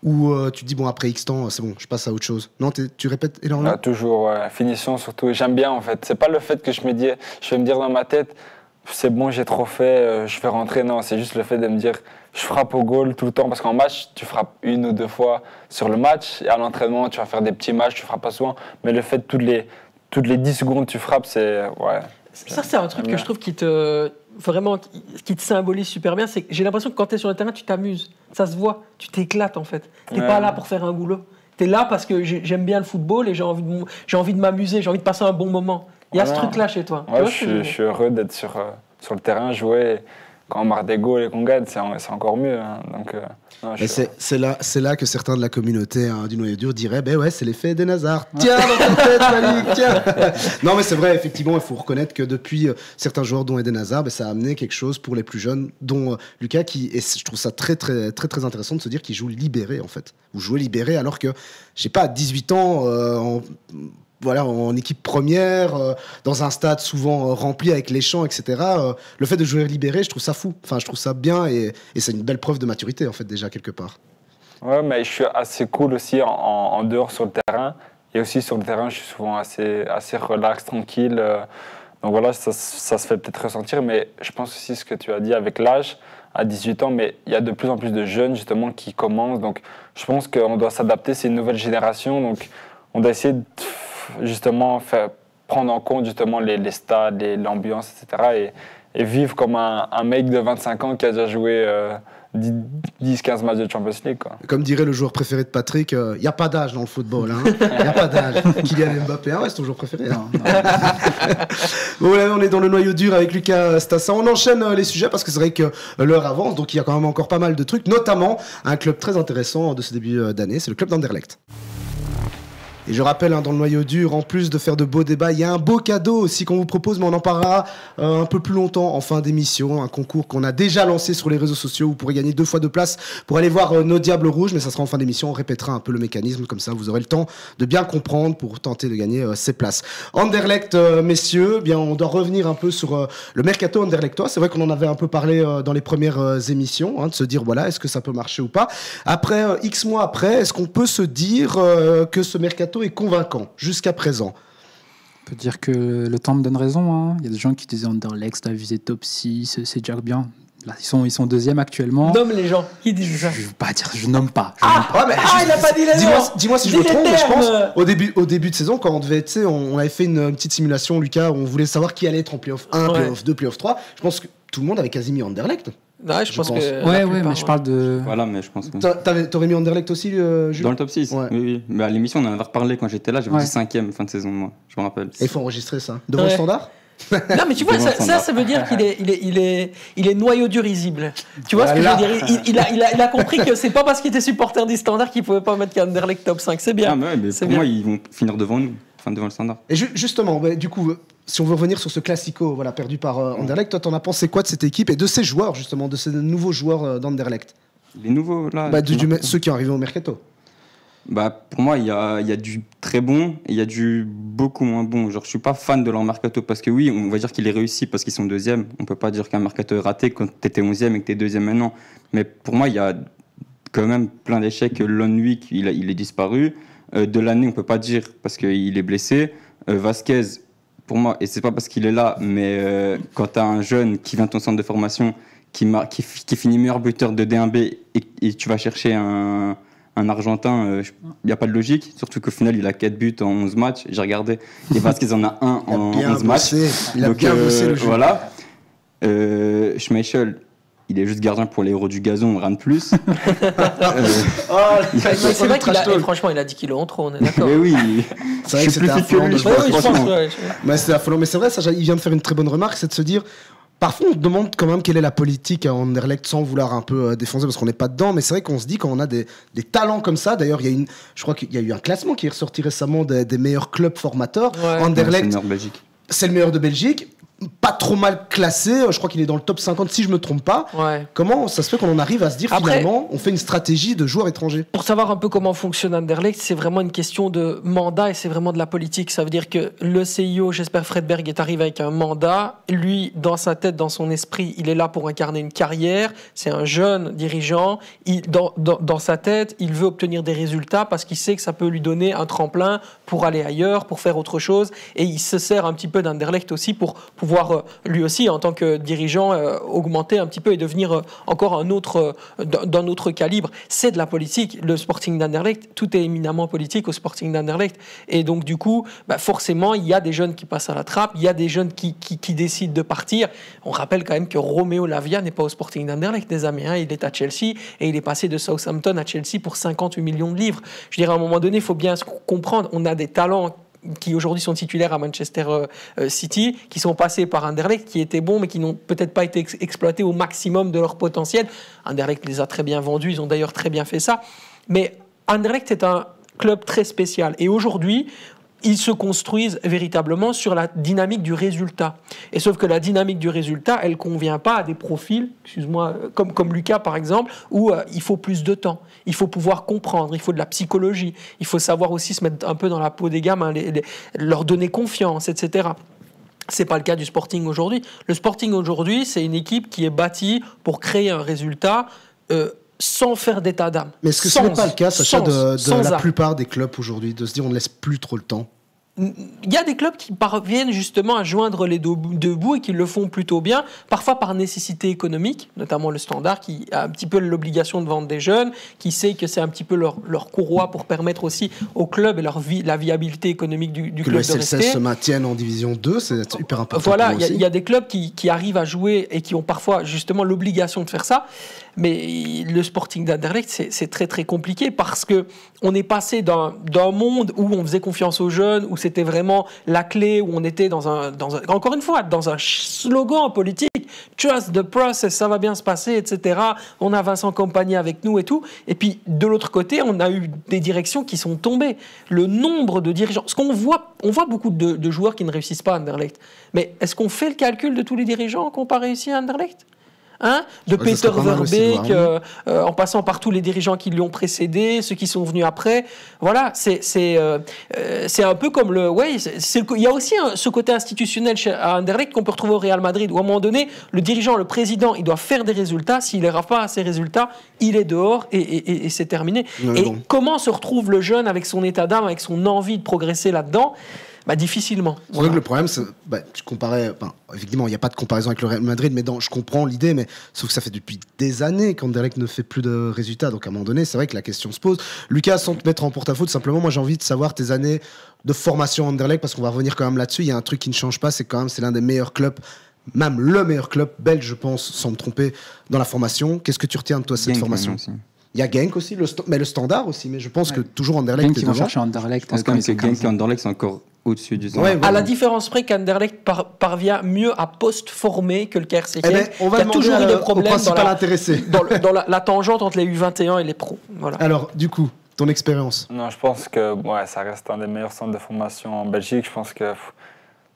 ou tu te dis bon après X temps c'est bon je passe à autre chose. Non, tu répètes énormément. Toujours, ouais. Finition surtout. J'aime bien en fait. C'est pas le fait que je vais me dire dans ma tête c'est bon j'ai trop fait, je vais rentrer. Non, c'est juste le fait de me dire je frappe au goal tout le temps parce qu'en match tu frappes 1 ou 2 fois sur le match et à l'entraînement tu vas faire des petits matchs, tu frappes pas souvent, mais le fait toutes les 10 secondes tu frappes c'est ouais. Ça, c'est un truc que je trouve qui te symbolise super bien. C'est que j'ai l'impression que quand tu es sur le terrain, tu t'amuses. Ça se voit. Tu t'éclates, en fait. Tu n'es pas là pour faire un boulot. Tu es là parce que j'aime bien le football et j'ai envie de m'amuser, j'ai envie de passer un bon moment. Il y a ce truc-là chez toi. Ouais, je suis heureux d'être sur le terrain, jouer. Quand on marque des goals et qu'on gagne, c'est encore mieux. Hein. Donc, c'est là que certains de la communauté du noyau dur diraient ben ouais, c'est l'effet Eden Hazard. Tiens, dans ta tête, Malik, tiens. Non, mais c'est vrai, effectivement, il faut reconnaître que depuis certains joueurs, dont Eden Hazard, ça a amené quelque chose pour les plus jeunes, dont Lucas, et je trouve ça très, très, très, très intéressant de se dire qu'il joue libéré, en fait. Vous jouez libéré alors que, je sais pas, à 18 ans, en équipe première, dans un stade souvent rempli avec les champs, etc. Le fait de jouer libéré, je trouve ça fou. Enfin, je trouve ça bien et c'est une belle preuve de maturité, en fait, déjà, quelque part. Ouais, mais je suis assez cool aussi en dehors sur le terrain. Et aussi sur le terrain, je suis souvent assez relax, tranquille. Donc voilà, ça se fait peut-être ressentir. Mais je pense aussi ce que tu as dit avec l'âge, à 18 ans, mais il y a de plus en plus de jeunes, justement, qui commencent. Donc je pense qu'on doit s'adapter. C'est une nouvelle génération. Donc on doit essayer de justement prendre en compte justement les stades, l'ambiance, etc. Et vivre comme un mec de 25 ans qui a déjà joué 10-15 matchs de Champions League. Quoi. Comme dirait le joueur préféré de Patrick, il n'y a pas d'âge dans le football. Il n'y a pas d'âge. Kylian Mbappé, c'est ton joueur préféré. Non. Bon, là, on est dans le noyau dur avec Lucas Stassin. On enchaîne les sujets parce que c'est vrai que l'heure avance, donc il y a quand même encore pas mal de trucs, notamment un club très intéressant de ce début d'année, c'est le club d'Anderlecht. Et je rappelle, dans le noyau dur, en plus de faire de beaux débats, il y a un beau cadeau aussi qu'on vous propose, mais on en parlera un peu plus longtemps en fin d'émission. Un concours qu'on a déjà lancé sur les réseaux sociaux. Vous pourrez gagner 2 fois 2 places pour aller voir nos Diables Rouges, mais ça sera en fin d'émission. On répétera un peu le mécanisme, comme ça vous aurez le temps de bien comprendre pour tenter de gagner ces places. Anderlecht, messieurs, bien, on doit revenir un peu sur le mercato anderlechtois. C'est vrai qu'on en avait un peu parlé dans les premières émissions, de se dire, voilà, est-ce que ça peut marcher ou pas. Après, X mois après, est-ce qu'on peut se dire que ce mercato est convaincant jusqu'à présent? On peut dire que le temps me donne raison. Il y a des gens qui disaient Anderlecht a visé top 6, c'est déjà bien. Là, ils sont deuxième actuellement. Nomme les gens. Qui disent ça? Je ne veux pas dire, je nomme pas. Il n'a pas dit les noms. Dis-moi si je me trompe, mais je pense au début de saison, quand on devait, tu sais, on avait fait une petite simulation, Lucas, où on voulait savoir qui allait être en playoff 1, playoff 2, playoff 3. Je pense que tout le monde avait quasi mis Anderlecht. Ouais, je pense que. Ouais, mais je parle de. Voilà, mais je pense que. T'aurais mis Anderlecht aussi, Jules? Dans le top 6. Ouais. Oui. Mais à l'émission, on en avait reparlé quand j'étais là. J'avais dit 5e fin de saison, moi. Je me rappelle. Et il faut enregistrer ça. Devant le Standard? Non, mais tu vois, ça veut dire qu'il est noyau dur risible. Tu vois ce que je veux dire? Il a compris que c'est pas parce qu'il était supporter du Standard qu'il pouvait pas mettre qu'Anderlecht top 5. C'est bien. Ah, mais pour moi, ils vont finir devant nous. Enfin, devant le Standard. Et justement, du coup, si on veut revenir sur ce classico perdu par Anderlecht, toi, t'en as pensé quoi de cette équipe et de ces joueurs, justement, de ces nouveaux joueurs d'Anderlecht? Les nouveaux, là. Ceux qui sont arrivés au mercato. Pour moi, il y a du très bon et il y a du beaucoup moins bon. Genre, je suis pas fan de leur mercato parce que oui, on va dire qu'il est réussi parce qu'ils sont deuxième. On peut pas dire qu'un mercato est raté quand t'étais 11e et que t'es deuxième maintenant. Mais pour moi, il y a quand même plein d'échecs. Lonwick, il est disparu. De l'année, on peut pas dire parce qu'il est blessé. Vasquez, pour moi, et c'est pas parce qu'il est là, mais quand t'as un jeune qui vient de ton centre de formation, qui finit meilleur buteur de D1B et tu vas chercher un Argentin, il n'y a pas de logique, surtout qu'au final, il a 4 buts en 11 matchs. J'ai regardé, et Vasquez en a un en 11 matchs. Il a bien bossé le jeu. Voilà. Schmeichel, il est juste gardien pour les héros du gazon, rien de plus. C'est vrai franchement, il a 10 kilos en trop, on est d'accord. Mais oui, c'est vrai que c'était affolant. Mais c'est affolant. Mais c'est vrai, il vient de faire une très bonne remarque, c'est de se dire. Parfois, on se demande quand même quelle est la politique à Anderlecht sans vouloir un peu défoncer parce qu'on n'est pas dedans. Mais c'est vrai qu'on se dit quand on a des talents comme ça. D'ailleurs, je crois qu'il y a eu un classement qui est ressorti récemment des meilleurs clubs formateurs. Ouais. Anderlecht, c'est le meilleur de Belgique. Pas trop mal classé, je crois qu'il est dans le top 50 si je me trompe pas. Ouais. Comment ça se fait qu'on en arrive à se dire finalement on fait une stratégie de joueurs étrangers? Pour savoir un peu comment fonctionne Anderlecht, c'est vraiment une question de mandat et c'est vraiment de la politique. Ça veut dire que le CIO, Jesper Fredberg, est arrivé avec un mandat. Lui, dans sa tête, dans son esprit, il est là pour incarner une carrière. C'est un jeune dirigeant. Dans sa tête, il veut obtenir des résultats parce qu'il sait que ça peut lui donner un tremplin pour aller ailleurs, pour faire autre chose. Et il se sert un petit peu d'Anderlecht aussi pour pouvoir lui aussi en tant que dirigeant augmenter un petit peu et devenir encore d'un autre calibre. C'est de la politique. Le Sporting d'Anderlecht, tout est éminemment politique au Sporting d'Anderlecht. Et donc du coup, forcément, il y a des jeunes qui passent à la trappe, il y a des jeunes qui décident de partir. On rappelle quand même que Romeo Lavia n'est pas au Sporting d'Anderlecht, des amis. Il est à Chelsea et il est passé de Southampton à Chelsea pour 58 millions de livres. Je dirais à un moment donné, il faut bien comprendre, on a des talents qui aujourd'hui sont titulaires à Manchester City, qui sont passés par Anderlecht, qui étaient bons, mais qui n'ont peut-être pas été exploités au maximum de leur potentiel. Anderlecht les a très bien vendus, ils ont d'ailleurs très bien fait ça. Mais Anderlecht est un club très spécial. Et aujourd'hui, ils se construisent véritablement sur la dynamique du résultat. Et sauf que la dynamique du résultat, elle ne convient pas à des profils, comme Lucas par exemple, où il faut plus de temps, il faut pouvoir comprendre, il faut de la psychologie, il faut savoir aussi se mettre un peu dans la peau des gamins, leur donner confiance, etc. C'est pas le cas du Sporting aujourd'hui. Le Sporting aujourd'hui, c'est une équipe qui est bâtie pour créer un résultat sans faire d'état d'âme. Mais est-ce que ce n'est pas le cas, Sacha, de la plupart des clubs aujourd'hui, de se dire on ne laisse plus trop le temps? Il y a des clubs qui parviennent justement à joindre les deux bouts et qui le font plutôt bien, parfois par nécessité économique, notamment le Standard qui a un petit peu l'obligation de vendre des jeunes, qui sait que c'est un petit peu leur courroie pour permettre aussi au club et la viabilité économique du club de rester. Que le SLC se maintienne en division 2, c'est hyper important. Voilà, il y a des clubs qui arrivent à jouer et qui ont parfois justement l'obligation de faire ça. Mais le Sporting d'Anderlecht, c'est très très compliqué parce que on est passé d'un monde où on faisait confiance aux jeunes, où c'était vraiment la clé, où on était encore une fois, dans un slogan politique, trust the process, ça va bien se passer, etc. On a Vincent Kompany avec nous et tout. Et puis de l'autre côté, on a eu des directions qui sont tombées. Le nombre de dirigeants, ce qu'on voit, on voit beaucoup de joueurs qui ne réussissent pas à Anderlecht. Mais est-ce qu'on fait le calcul de tous les dirigeants qui n'ont pas réussi à Anderlecht? De Peter Verbeek, en passant par tous les dirigeants qui lui ont précédé, ceux qui sont venus après. Voilà, c'est un peu comme il y a aussi ce côté institutionnel à Anderlecht qu'on peut retrouver au Real Madrid, où à un moment donné, le dirigeant, le président, il doit faire des résultats. S'il n'ira pas à ces résultats, il est dehors et c'est terminé. Comment se retrouve le jeune avec son état d'âme, avec son envie de progresser là-dedans? Difficilement. C'est vrai que le problème, c'est tu comparais. Évidemment, il n'y a pas de comparaison avec le Real Madrid, mais je comprends l'idée, mais sauf que ça fait depuis des années qu'Anderlecht ne fait plus de résultats. Donc à un moment donné, c'est vrai que la question se pose. Lucas, sans te mettre en porte-à-faux, simplement, moi j'ai envie de savoir tes années de formation Anderlecht, parce qu'on va revenir quand même là-dessus. Il y a un truc qui ne change pas, c'est l'un des meilleurs clubs, même le meilleur club belge, je pense, sans me tromper, dans la formation. Qu'est-ce que tu retiens de toi cette formation? Il y a Genk aussi, mais le Standard aussi, mais je pense que toujours Anderlecht est devant. Genk, ils vont chercher Anderlecht. Je pense quand même que Genk et Anderlecht, c'est encore au-dessus du Standard. À la différence près qu'Anderlecht parvient mieux à post-former que le KRC Genk. On va il y a toujours eu des problèmes dans la tangente entre les U21 et les pros. Voilà. Alors, du coup, ton expérience? Non, je pense que ça reste un des meilleurs centres de formation en Belgique. Je pense que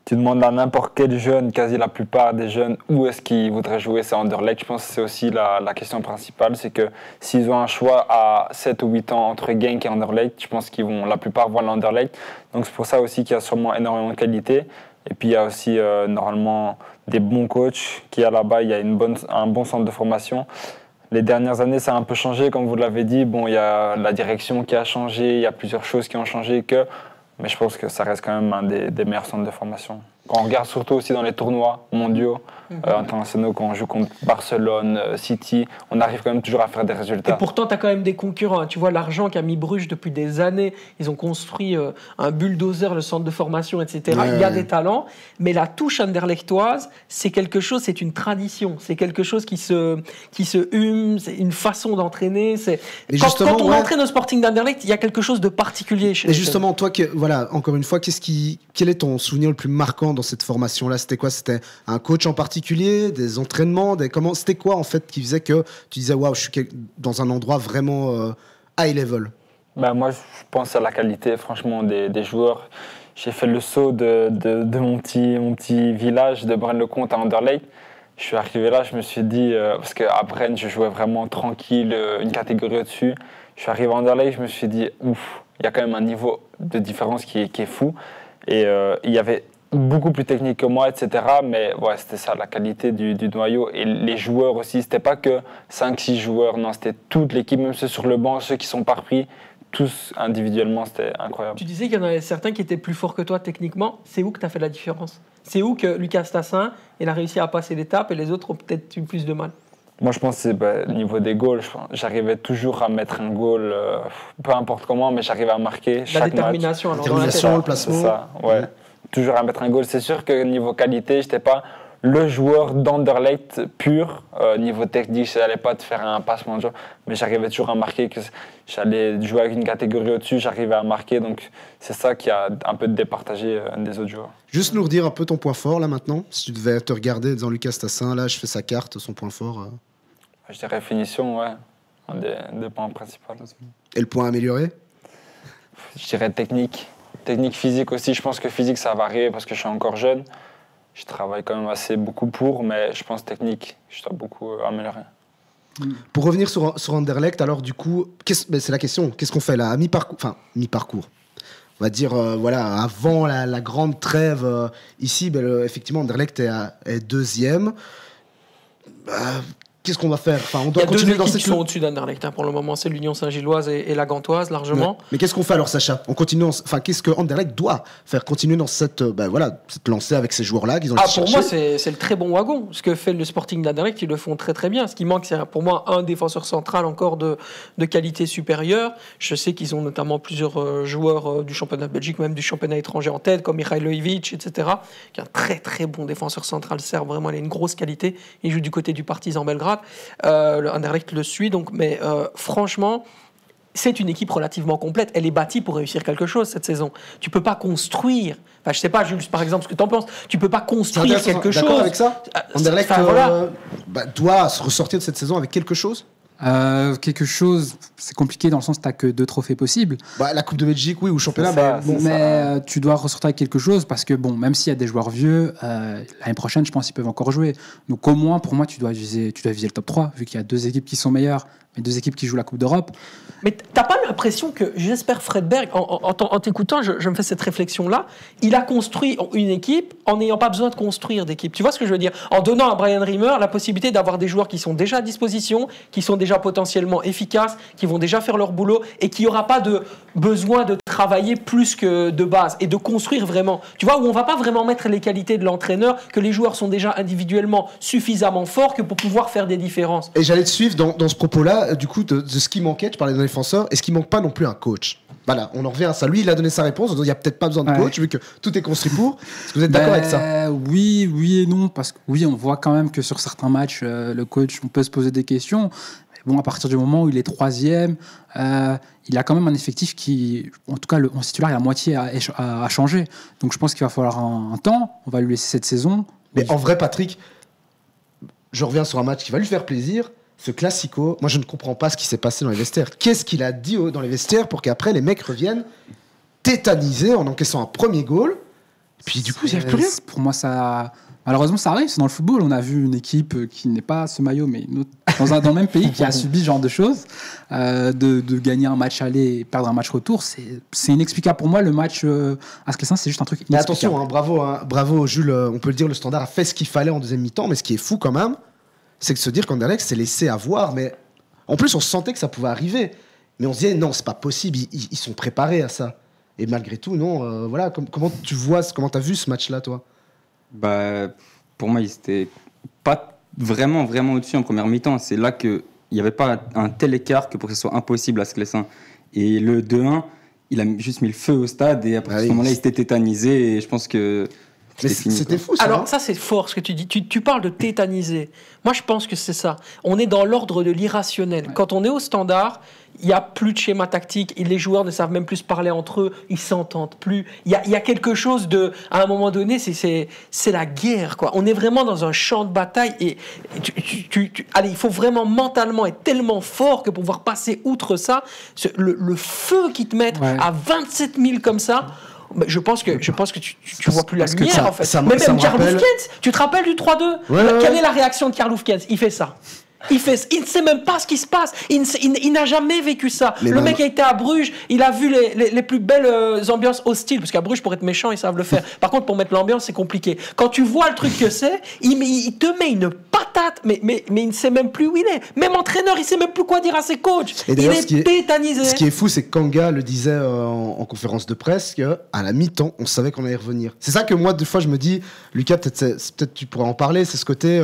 tu demandes à n'importe quel jeune, quasi la plupart des jeunes, où est-ce qu'ils voudraient jouer, c'est Anderlecht. Je pense que c'est aussi la question principale, c'est que s'ils ont un choix à 7 ou 8 ans entre Genk et Anderlecht, je pense qu'ils vont la plupart voir l'Anderlecht. Donc c'est pour ça aussi qu'il y a sûrement énormément de qualité. Et puis il y a aussi normalement des bons coachs qui a là-bas, il y a un bon centre de formation. Les dernières années, ça a un peu changé, comme vous l'avez dit. Bon, il y a la direction qui a changé, il y a plusieurs choses qui ont changé mais je pense que ça reste quand même un des meilleurs centres de formation. Quand on regarde surtout aussi dans les tournois mondiaux, internationaux, quand on joue contre Barcelone, City, on arrive quand même toujours à faire des résultats. Et pourtant, tu as quand même des concurrents. Tu vois, l'Argent qui a mis Bruges depuis des années, ils ont construit un bulldozer, le centre de formation, etc. Il y a des talents, mais la touche anderlechtoise, c'est quelque chose, c'est une tradition. C'est quelque chose qui se hume, c'est une façon d'entraîner. Quand on entraîne au Sporting d'Anderlecht, il y a quelque chose de particulier chez les jeunes. Et justement, toi, encore une fois, quel est ton souvenir le plus marquant dans cette formation-là? C'était quoi? C'était un coach en particulier, des entraînements, c'était quoi en fait qui faisait que tu disais waouh, je suis dans un endroit vraiment high level? Moi, je pense à la qualité, franchement, des joueurs. J'ai fait le saut de mon petit village de Braine-le-Comte à Anderlecht. Je suis arrivé là, je me suis dit, parce qu'à Braine, je jouais vraiment tranquille, une catégorie au-dessus. Je suis arrivé à Anderlecht, je me suis dit, ouf, il y a quand même un niveau de différence qui est fou. Et il y avait beaucoup plus technique que moi, etc. Mais c'était ça, la qualité du noyau. Et les joueurs aussi, c'était pas que 5-6 joueurs, non, c'était toute l'équipe, même ceux sur le banc, ceux qui sont pas repris, tous individuellement, c'était incroyable. Tu disais qu'il y en avait certains qui étaient plus forts que toi techniquement. C'est où que tu as fait la différence? C'est où que Lucas Stassin, il a réussi à passer l'étape et les autres ont peut-être eu plus de mal? Moi, je pense que c'est au niveau des goals. J'arrivais toujours à mettre un goal, peu importe comment, mais j'arrivais à marquer chaque match. La détermination, le placement. C'est ça, ouais. Toujours à mettre un goal. C'est sûr que niveau qualité, je n'étais pas le joueur d'Anderlecht pur. Niveau technique, je n'allais pas te faire un passement de jeu, mais j'arrivais toujours à marquer. Que j'allais jouer avec une catégorie au-dessus, j'arrivais à marquer. Donc, c'est ça qui a un peu départagé des autres joueurs. Juste nous redire un peu ton point fort, là, maintenant. Si tu devais te regarder dans Lucas Stassin, là, je fais sa carte, son point fort. Je dirais finition, ouais. Un des points principaux. Et le point amélioré? Je dirais technique. Technique, physique aussi. Je pense que physique, ça va arriver parce que je suis encore jeune. Je travaille quand même beaucoup pour, mais je pense technique, je dois beaucoup améliorer. Pour revenir sur Anderlecht, alors du coup, c'est la question, qu'est-ce qu'on fait là, à mi-parcours, on va dire, avant la grande trêve ici, effectivement, Anderlecht est deuxième. Qu'est-ce qu'on va faire? On doit continuer dans cette... qui sont au-dessus d'Anderlecht pour le moment, c'est l'Union Saint-Gilloise et la Gantoise largement. Mais qu'est-ce qu'on fait alors, Sacha? On continue. Qu'est-ce que Anderlecht doit faire? Continuer dans cette lancée avec ces joueurs-là qu'ils ont pour moi, c'est le très bon wagon. Ce que fait le Sporting d'Anderlecht, ils le font très très bien. Ce qui manque, c'est pour moi un défenseur central encore de qualité supérieure. Je sais qu'ils ont notamment plusieurs joueurs du championnat de Belgique, même du championnat étranger en tête, comme Mihailovic, etc. Qui est un très très bon défenseur central serbe. Vraiment, il a une grosse qualité. Il joue du côté du Partizan Belgrade. Le Anderlecht le suit, mais franchement, c'est une équipe relativement complète. Elle est bâtie pour réussir quelque chose cette saison. Tu peux pas construire. Je sais pas, Jules, par exemple, ce que tu en penses. Tu peux pas construire quelque chose. D'accord avec ça? Anderlecht doit se ressortir de cette saison avec quelque chose. Quelque chose, c'est compliqué dans le sens que tu n'as que 2 trophées possibles. La Coupe de Belgique, oui, ou championnat. Mais tu dois ressortir avec quelque chose parce que, même s'il y a des joueurs vieux, l'année prochaine, je pense qu'ils peuvent encore jouer. Donc, au moins, pour moi, tu dois viser le top 3, vu qu'il y a 2 équipes qui sont meilleures, mais 2 équipes qui jouent la Coupe d'Europe. Mais t'as pas l'impression que, j'espère, Fredberg, en t'écoutant, je me fais cette réflexion-là, il a construit une équipe en n'ayant pas besoin de construire d'équipe. Tu vois ce que je veux dire? En donnant à Brian Riemer la possibilité d'avoir des joueurs qui sont déjà à disposition, qui sont déjà potentiellement efficaces, qui vont déjà faire leur boulot et qui n'aura pas de besoin de travailler plus que de base et de construire vraiment. Tu vois, où on va pas vraiment mettre les qualités de l'entraîneur, que les joueurs sont déjà individuellement suffisamment forts que pour pouvoir faire des différences. Et j'allais te suivre dans ce propos-là, du coup, de ce qui manquait, tu parlais d'un défenseur, est-ce qu'il manque pas non plus un coach? Voilà, on en revient à ça. Lui, il a donné sa réponse, il n'y a peut-être pas besoin de coach, vu que tout est construit pour. Est-ce que vous êtes d'accord avec ça? Oui et non, parce que oui, on voit quand même que sur certains matchs, le coach, on peut se poser des questions. Mais bon, à partir du moment où il est 3e, il a quand même un effectif qui, en tout cas, le 11 titulaire, il a moitié à changer. Donc je pense qu'il va falloir un temps. On va lui laisser cette saison. Mais en vrai, Patrick, je reviens sur un match qui va lui faire plaisir. Ce classico, moi je ne comprends pas ce qui s'est passé dans les vestiaires. Qu'est-ce qu'il a dit dans les vestiaires pour qu'après les mecs reviennent tétanisés en encaissant un premier goal? Et puis du coup, il n'y a plus rien. Pour moi, malheureusement, ça arrive. C'est dans le football. On a vu une équipe qui n'est pas ce maillot, mais dans le même pays qui a subi ce genre de choses. De gagner un match aller et perdre un match retour, c'est inexplicable. Pour moi, le match à Sclessin, c'est juste un truc inexplicable. Mais attention, bravo Jules, on peut le dire, le Standard a fait ce qu'il fallait en deuxième mi-temps, mais ce qui est fou quand même, c'est que se dire qu'Anderlecht s'est laissé avoir, mais en plus on sentait que ça pouvait arriver, mais on se disait non, c'est pas possible, ils sont préparés à ça. Et malgré tout, non, voilà, comment t'as vu ce match-là, toi? Pour moi, ils étaient pas vraiment au-dessus en première mi-temps. C'est là qu'il n'y avait pas un tel écart que pour que ce soit impossible à Sclessin. Et le 2-1, il a juste mis le feu au stade et après ce moment-là, il s'était tétanisé et je pense que c'était fou, ça. Alors, ça, c'est fort ce que tu dis. Tu parles de tétaniser. Moi, je pense que c'est ça. On est dans l'ordre de l'irrationnel. Ouais. Quand on est au Standard, il n'y a plus de schéma tactique. Les joueurs ne savent même plus se parler entre eux. Ils ne s'entendent plus. Il y a quelque chose de... À un moment donné, c'est la guerre, quoi. On est vraiment dans un champ de bataille. Et allez, il faut vraiment mentalement être tellement fort que pour pouvoir passer outre ça, le feu qui te met à 27 000 comme ça... Je pense que tu vois plus la lumière, en fait. Mais même Karl Hoefkens, tu te rappelles du 3-2 ? Quelle est la réaction de Karl Hoefkens ? Il fait ça. Il ne sait même pas ce qui se passe. Il n'a jamais vécu ça. Le mec a été à Bruges, il a vu les plus belles ambiances hostiles, parce qu'à Bruges, pour être méchant, ils savent le faire. Par contre, pour mettre l'ambiance, c'est compliqué. Quand tu vois le truc que c'est, il te met une patate, mais il ne sait même plus où il est. Même entraîneur, il ne sait même plus quoi dire à ses coachs. Il est tétanisé. Ce qui est fou, c'est que Kanga le disait en conférence de presse, qu'à la mi-temps, on savait qu'on allait revenir. C'est ça que moi, des fois, je me dis, Lucas, peut-être tu pourrais en parler, c'est ce côté...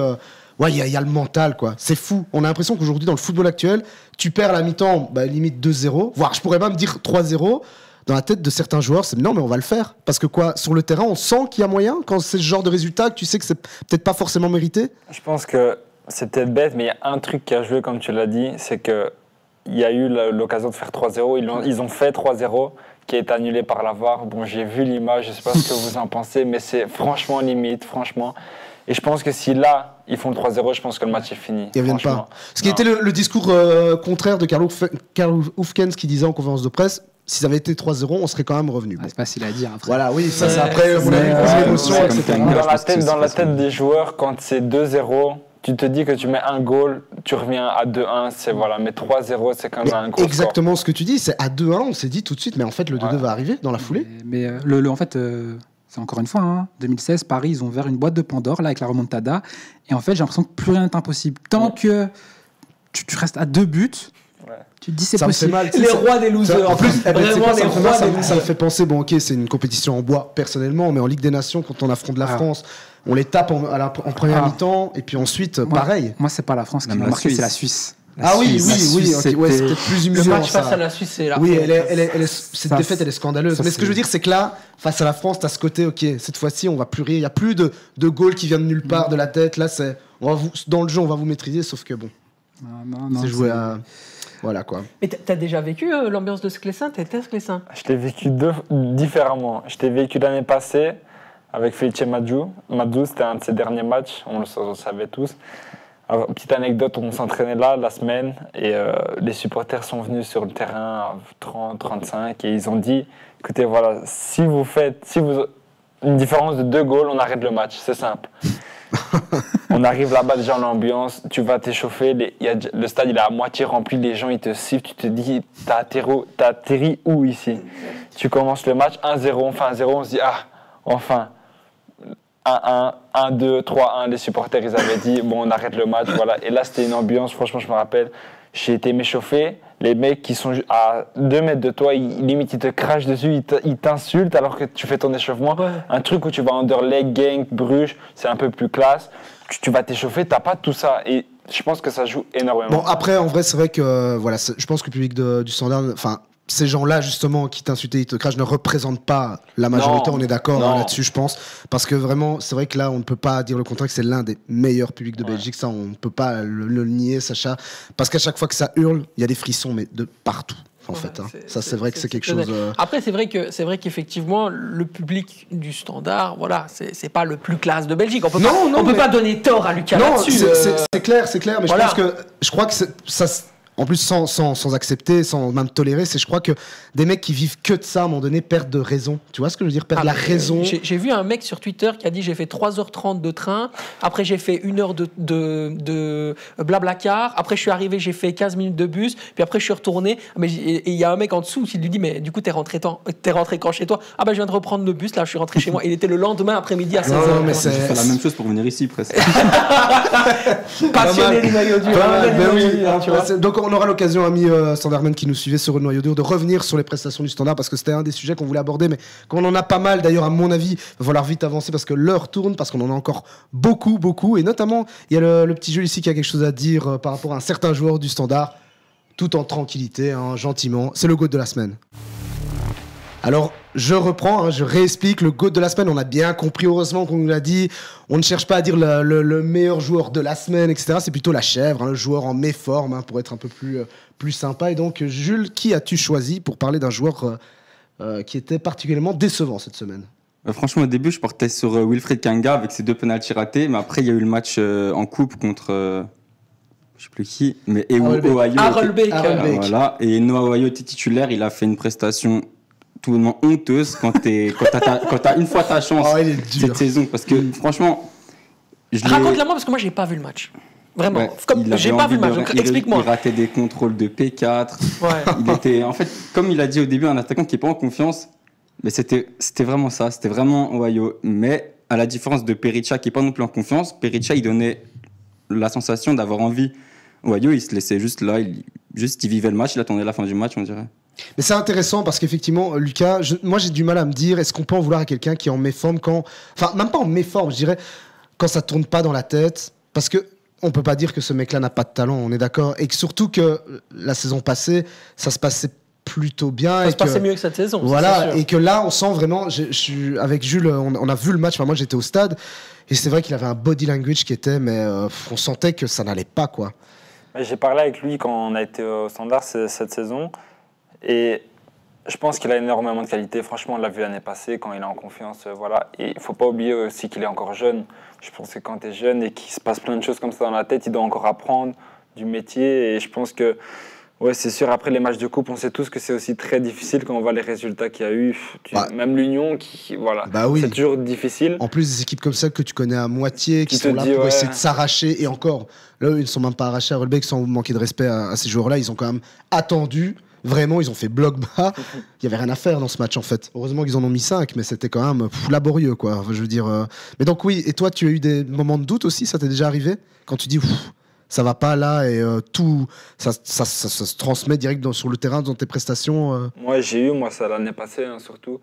Ouais, il y a le mental, quoi. C'est fou. On a l'impression qu'aujourd'hui, dans le football actuel, tu perds à la mi-temps, limite 2-0, voire je pourrais même dire 3-0. Dans la tête de certains joueurs, c'est non, mais on va le faire. Parce que quoi, sur le terrain, on sent qu'il y a moyen quand c'est ce genre de résultat, que tu sais que c'est peut-être pas forcément mérité. Je pense que c'est peut-être bête, mais il y a un truc qui a joué, comme tu l'as dit, c'est qu'il y a eu l'occasion de faire 3-0. Ils ont fait 3-0, qui est annulé par la VAR. Bon, j'ai vu l'image, je sais pas ce que vous en pensez, mais c'est franchement limite, franchement. Et je pense que si là, ils font le 3-0, je pense que le match est fini. Ils ne reviennent pas. Ce qui était le discours contraire de Karl Hoefkens qui disait en conférence de presse, si ça avait été 3-0, on serait quand même revenu. C'est facile à dire après. Voilà, oui, ça c'est après, on a vu l'émotion, etc. Dans la tête des joueurs, quand c'est 2-0, tu te dis que tu mets un goal, tu reviens à 2-1, c'est voilà, mais 3-0, c'est quand même un gros exactement score. Ce que tu dis, c'est à 2-1, on s'est dit tout de suite, mais en fait, le 2-2 va arriver dans la foulée. Mais en fait... C'est encore une fois, 2016, Paris, ils ont ouvert une boîte de Pandore là, avec la remontada. Et en fait, j'ai l'impression que plus rien n'est impossible. Tant que tu restes à 2 buts, tu te dis c'est possible. Mal, les rois des losers. En plus, vraiment, les rois des losers. Ça me fait penser, bon, ok, c'est une compétition en bois personnellement, mais en Ligue des Nations, quand on affronte la France, on les tape en première mi-temps, et puis ensuite, pareil. Moi, c'est pas la France qui m'a marqué, c'est la Suisse. Oui, c'est peut-être plus humiliant. Le match face à la Suisse, c'est là. Oui, cette défaite, elle est scandaleuse. Mais ce que je veux dire, c'est que là, face à la France, t'as ce côté, ok, cette fois-ci, on va plus rire. Il n'y a plus de goal qui vient de nulle part, de la tête. Là, dans le jeu, on va vous maîtriser, sauf que bon. Non, c'est joué à. Voilà quoi. Mais t'as déjà vécu l'ambiance de Sclessin? T'étais à Sclessin? Je l'ai vécu différemment. Je l'ai vécu l'année passée avec Felice Madou. Madou, c'était un de ses derniers matchs, on le savait tous. Alors, petite anecdote, on s'entraînait là la semaine et les supporters sont venus sur le terrain à 30-35 et ils ont dit, écoutez, voilà, si vous une différence de 2 goals, on arrête le match, c'est simple. On arrive là-bas déjà en ambiance, tu vas t'échauffer, le stade il est à moitié rempli, les gens ils te sifflent, tu te dis, t'as atterri où ici? Tu commences le match 1-0, on fait 1-0, on se dit, enfin. 1-1, 1-2, 3-1, les supporters, ils avaient dit, bon, on arrête le match, voilà. Et là, c'était une ambiance, franchement, je me rappelle, j'ai été m'échauffer. Les mecs qui sont à 2 mètres de toi, limite, ils te crachent dessus, ils t'insultent alors que tu fais ton échauffement. Ouais. Un truc où tu vas underleg, gang, Bruges, c'est un peu plus classe. Tu vas t'échauffer, t'as pas tout ça. Et je pense que ça joue énormément. Bon, après, en vrai, c'est vrai que voilà, je pense que le public du Standard, enfin, ces gens-là, justement, qui t'insultent, ils te crachent, ne représentent pas la majorité, on est d'accord là-dessus, je pense. Parce que vraiment, c'est vrai que là, on ne peut pas dire le contraire, que c'est l'un des meilleurs publics de Belgique. Ça, on ne peut pas le nier, Sacha. Parce qu'à chaque fois que ça hurle, il y a des frissons, mais de partout. En fait, hein. Ça, c'est vrai que c'est quelque chose. Après, c'est vrai qu'effectivement, le public du Standard, voilà, c'est pas le plus classe de Belgique. On peut pas donner tort à Lucas là-dessus. C'est clair, mais voilà. Je crois que ça. En plus, sans accepter, sans même tolérer, je crois que des mecs qui vivent que de ça, à un moment donné, perdent de raison. Tu vois ce que je veux dire? Perdent la raison. J'ai vu un mec sur Twitter qui a dit j'ai fait 3h30 de train, après j'ai fait 1 heure de Blablacar, après je suis arrivé, j'ai fait 15 minutes de bus, puis après je suis retourné. Et il y a un mec en dessous qui lui dit mais du coup t'es rentré quand chez toi? Ah bah je viens de reprendre le bus, là je suis rentré chez moi. Il était le lendemain après-midi à 16h. Non, mais c'est fait la même chose pour venir ici presque. Passionné du maillot dur. Donc on aura l'occasion, amis Standardmen qui nous suivaient sur le noyau dur, de revenir sur les prestations du Standard parce que c'était un des sujets qu'on voulait aborder, mais comme on en a pas mal, d'ailleurs à mon avis, il va falloir vite avancer parce que l'heure tourne, parce qu'on en a encore beaucoup, et notamment il y a le petit jeu ici qui a quelque chose à dire par rapport à un certain joueur du Standard, tout en tranquillité, hein, gentiment. C'est le GOAT de la semaine. Alors, je reprends, je réexplique, le GOAT de la semaine, on a bien compris, heureusement qu'on nous l'a dit, on ne cherche pas à dire le meilleur joueur de la semaine, etc. C'est plutôt la chèvre, le joueur en méforme, pour être un peu plus sympa. Et donc, Jules, qui as-tu choisi pour parler d'un joueur qui était particulièrement décevant cette semaine? Franchement, au début, je partais sur Wilfried Kanga avec ses 2 pénaltys ratés, mais après, il y a eu le match en coupe contre... je sais plus qui, mais Harelbeek. Voilà, et Noah Ohio était titulaire, il a fait une prestation tout bonnement honteuse quand t'as une fois ta chance cette saison, parce que franchement raconte-la moi parce que moi j'ai pas vu le match vraiment, j'ai pas vu le match, donc explique-moi. Il ratait des contrôles de P4. Il était en fait, comme il a dit au début, un attaquant qui est pas en confiance, mais c'était vraiment ça, c'était vraiment Ohio. Mais à la différence de Perica qui est pas non plus en confiance, Perica il donnait la sensation d'avoir envie. Ohio il se laissait juste là, il vivait le match, il attendait la fin du match, on dirait. Mais c'est intéressant parce qu'effectivement, Lucas, moi j'ai du mal à me dire, est-ce qu'on peut en vouloir à quelqu'un qui est en méforme quand... Enfin, même pas en méforme, je dirais, quand ça tourne pas dans la tête. Parce que on peut pas dire que ce mec-là n'a pas de talent, on est d'accord. Et que surtout que la saison passée, ça se passait plutôt bien. Ça se passait mieux que cette saison. Voilà, et que là, on sent vraiment... avec Jules, on a vu le match, enfin, moi j'étais au stade, et c'est vrai qu'il avait un body language qui était... Mais on sentait que ça n'allait pas, quoi. J'ai parlé avec lui quand on a été au Standard cette saison. Et je pense qu'il a énormément de qualité. Franchement, on l'a vu l'année passée quand il est en confiance. Voilà. Et il ne faut pas oublier aussi qu'il est encore jeune. Je pense que quand tu es jeune et qu'il se passe plein de choses comme ça dans la tête, il doit encore apprendre du métier. Et je pense que, ouais, c'est sûr, après les matchs de coupe, on sait tous que c'est aussi très difficile quand on voit les résultats qu'il y a eu. Même l'Union, c'est toujours difficile. En plus, des équipes comme ça que tu connais à moitié, qui sont là pour essayer de s'arracher. Et encore, là, ils ne sont même pas arrachés à Harelbeek sans manquer de respect à ces joueurs-là. Ils ont quand même attendu. Vraiment, ils ont fait bloc bas. Il n'y avait rien à faire dans ce match, en fait. Heureusement qu'ils en ont mis 5, mais c'était quand même laborieux, quoi. Je veux dire. Mais donc, oui, et toi, tu as eu des moments de doute aussi? Ça t'est déjà arrivé? Quand tu dis, ça va pas là, et tout, ça se transmet direct sur le terrain, dans tes prestations Moi, ça l'année passée, hein, surtout.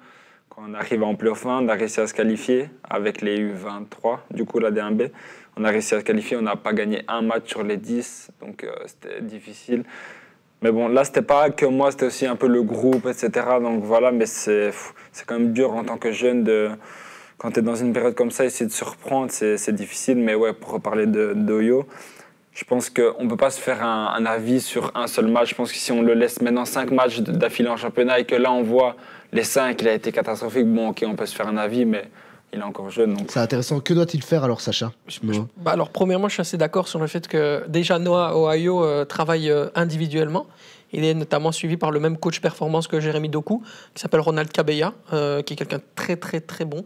Quand on arrive en play-off 1, on a réussi à se qualifier avec les U23, du coup, la D1B. On a réussi à se qualifier, on n'a pas gagné un match sur les 10, donc c'était difficile. Mais bon, là, c'était pas que moi, c'était aussi un peu le groupe, etc. Donc voilà, mais c'est quand même dur en tant que jeune quand tu es dans une période comme ça, essayer de se reprendre, c'est difficile. Mais ouais, pour reparler d'Oyo, je pense qu'on ne peut pas se faire un avis sur un seul match. Je pense que si on le laisse maintenant 5 matchs d'affilée en championnat et que là, on voit les 5, il a été catastrophique, bon, ok, on peut se faire un avis, mais il est encore jeune. Donc... C'est intéressant. Que doit-il faire alors, Sacha? Alors, premièrement, je suis assez d'accord sur le fait que déjà Noah Ohio travaille individuellement. Il est notamment suivi par le même coach performance que Jérémy Doku, qui s'appelle Ronald Kabeya, qui est quelqu'un de très, très, très bon.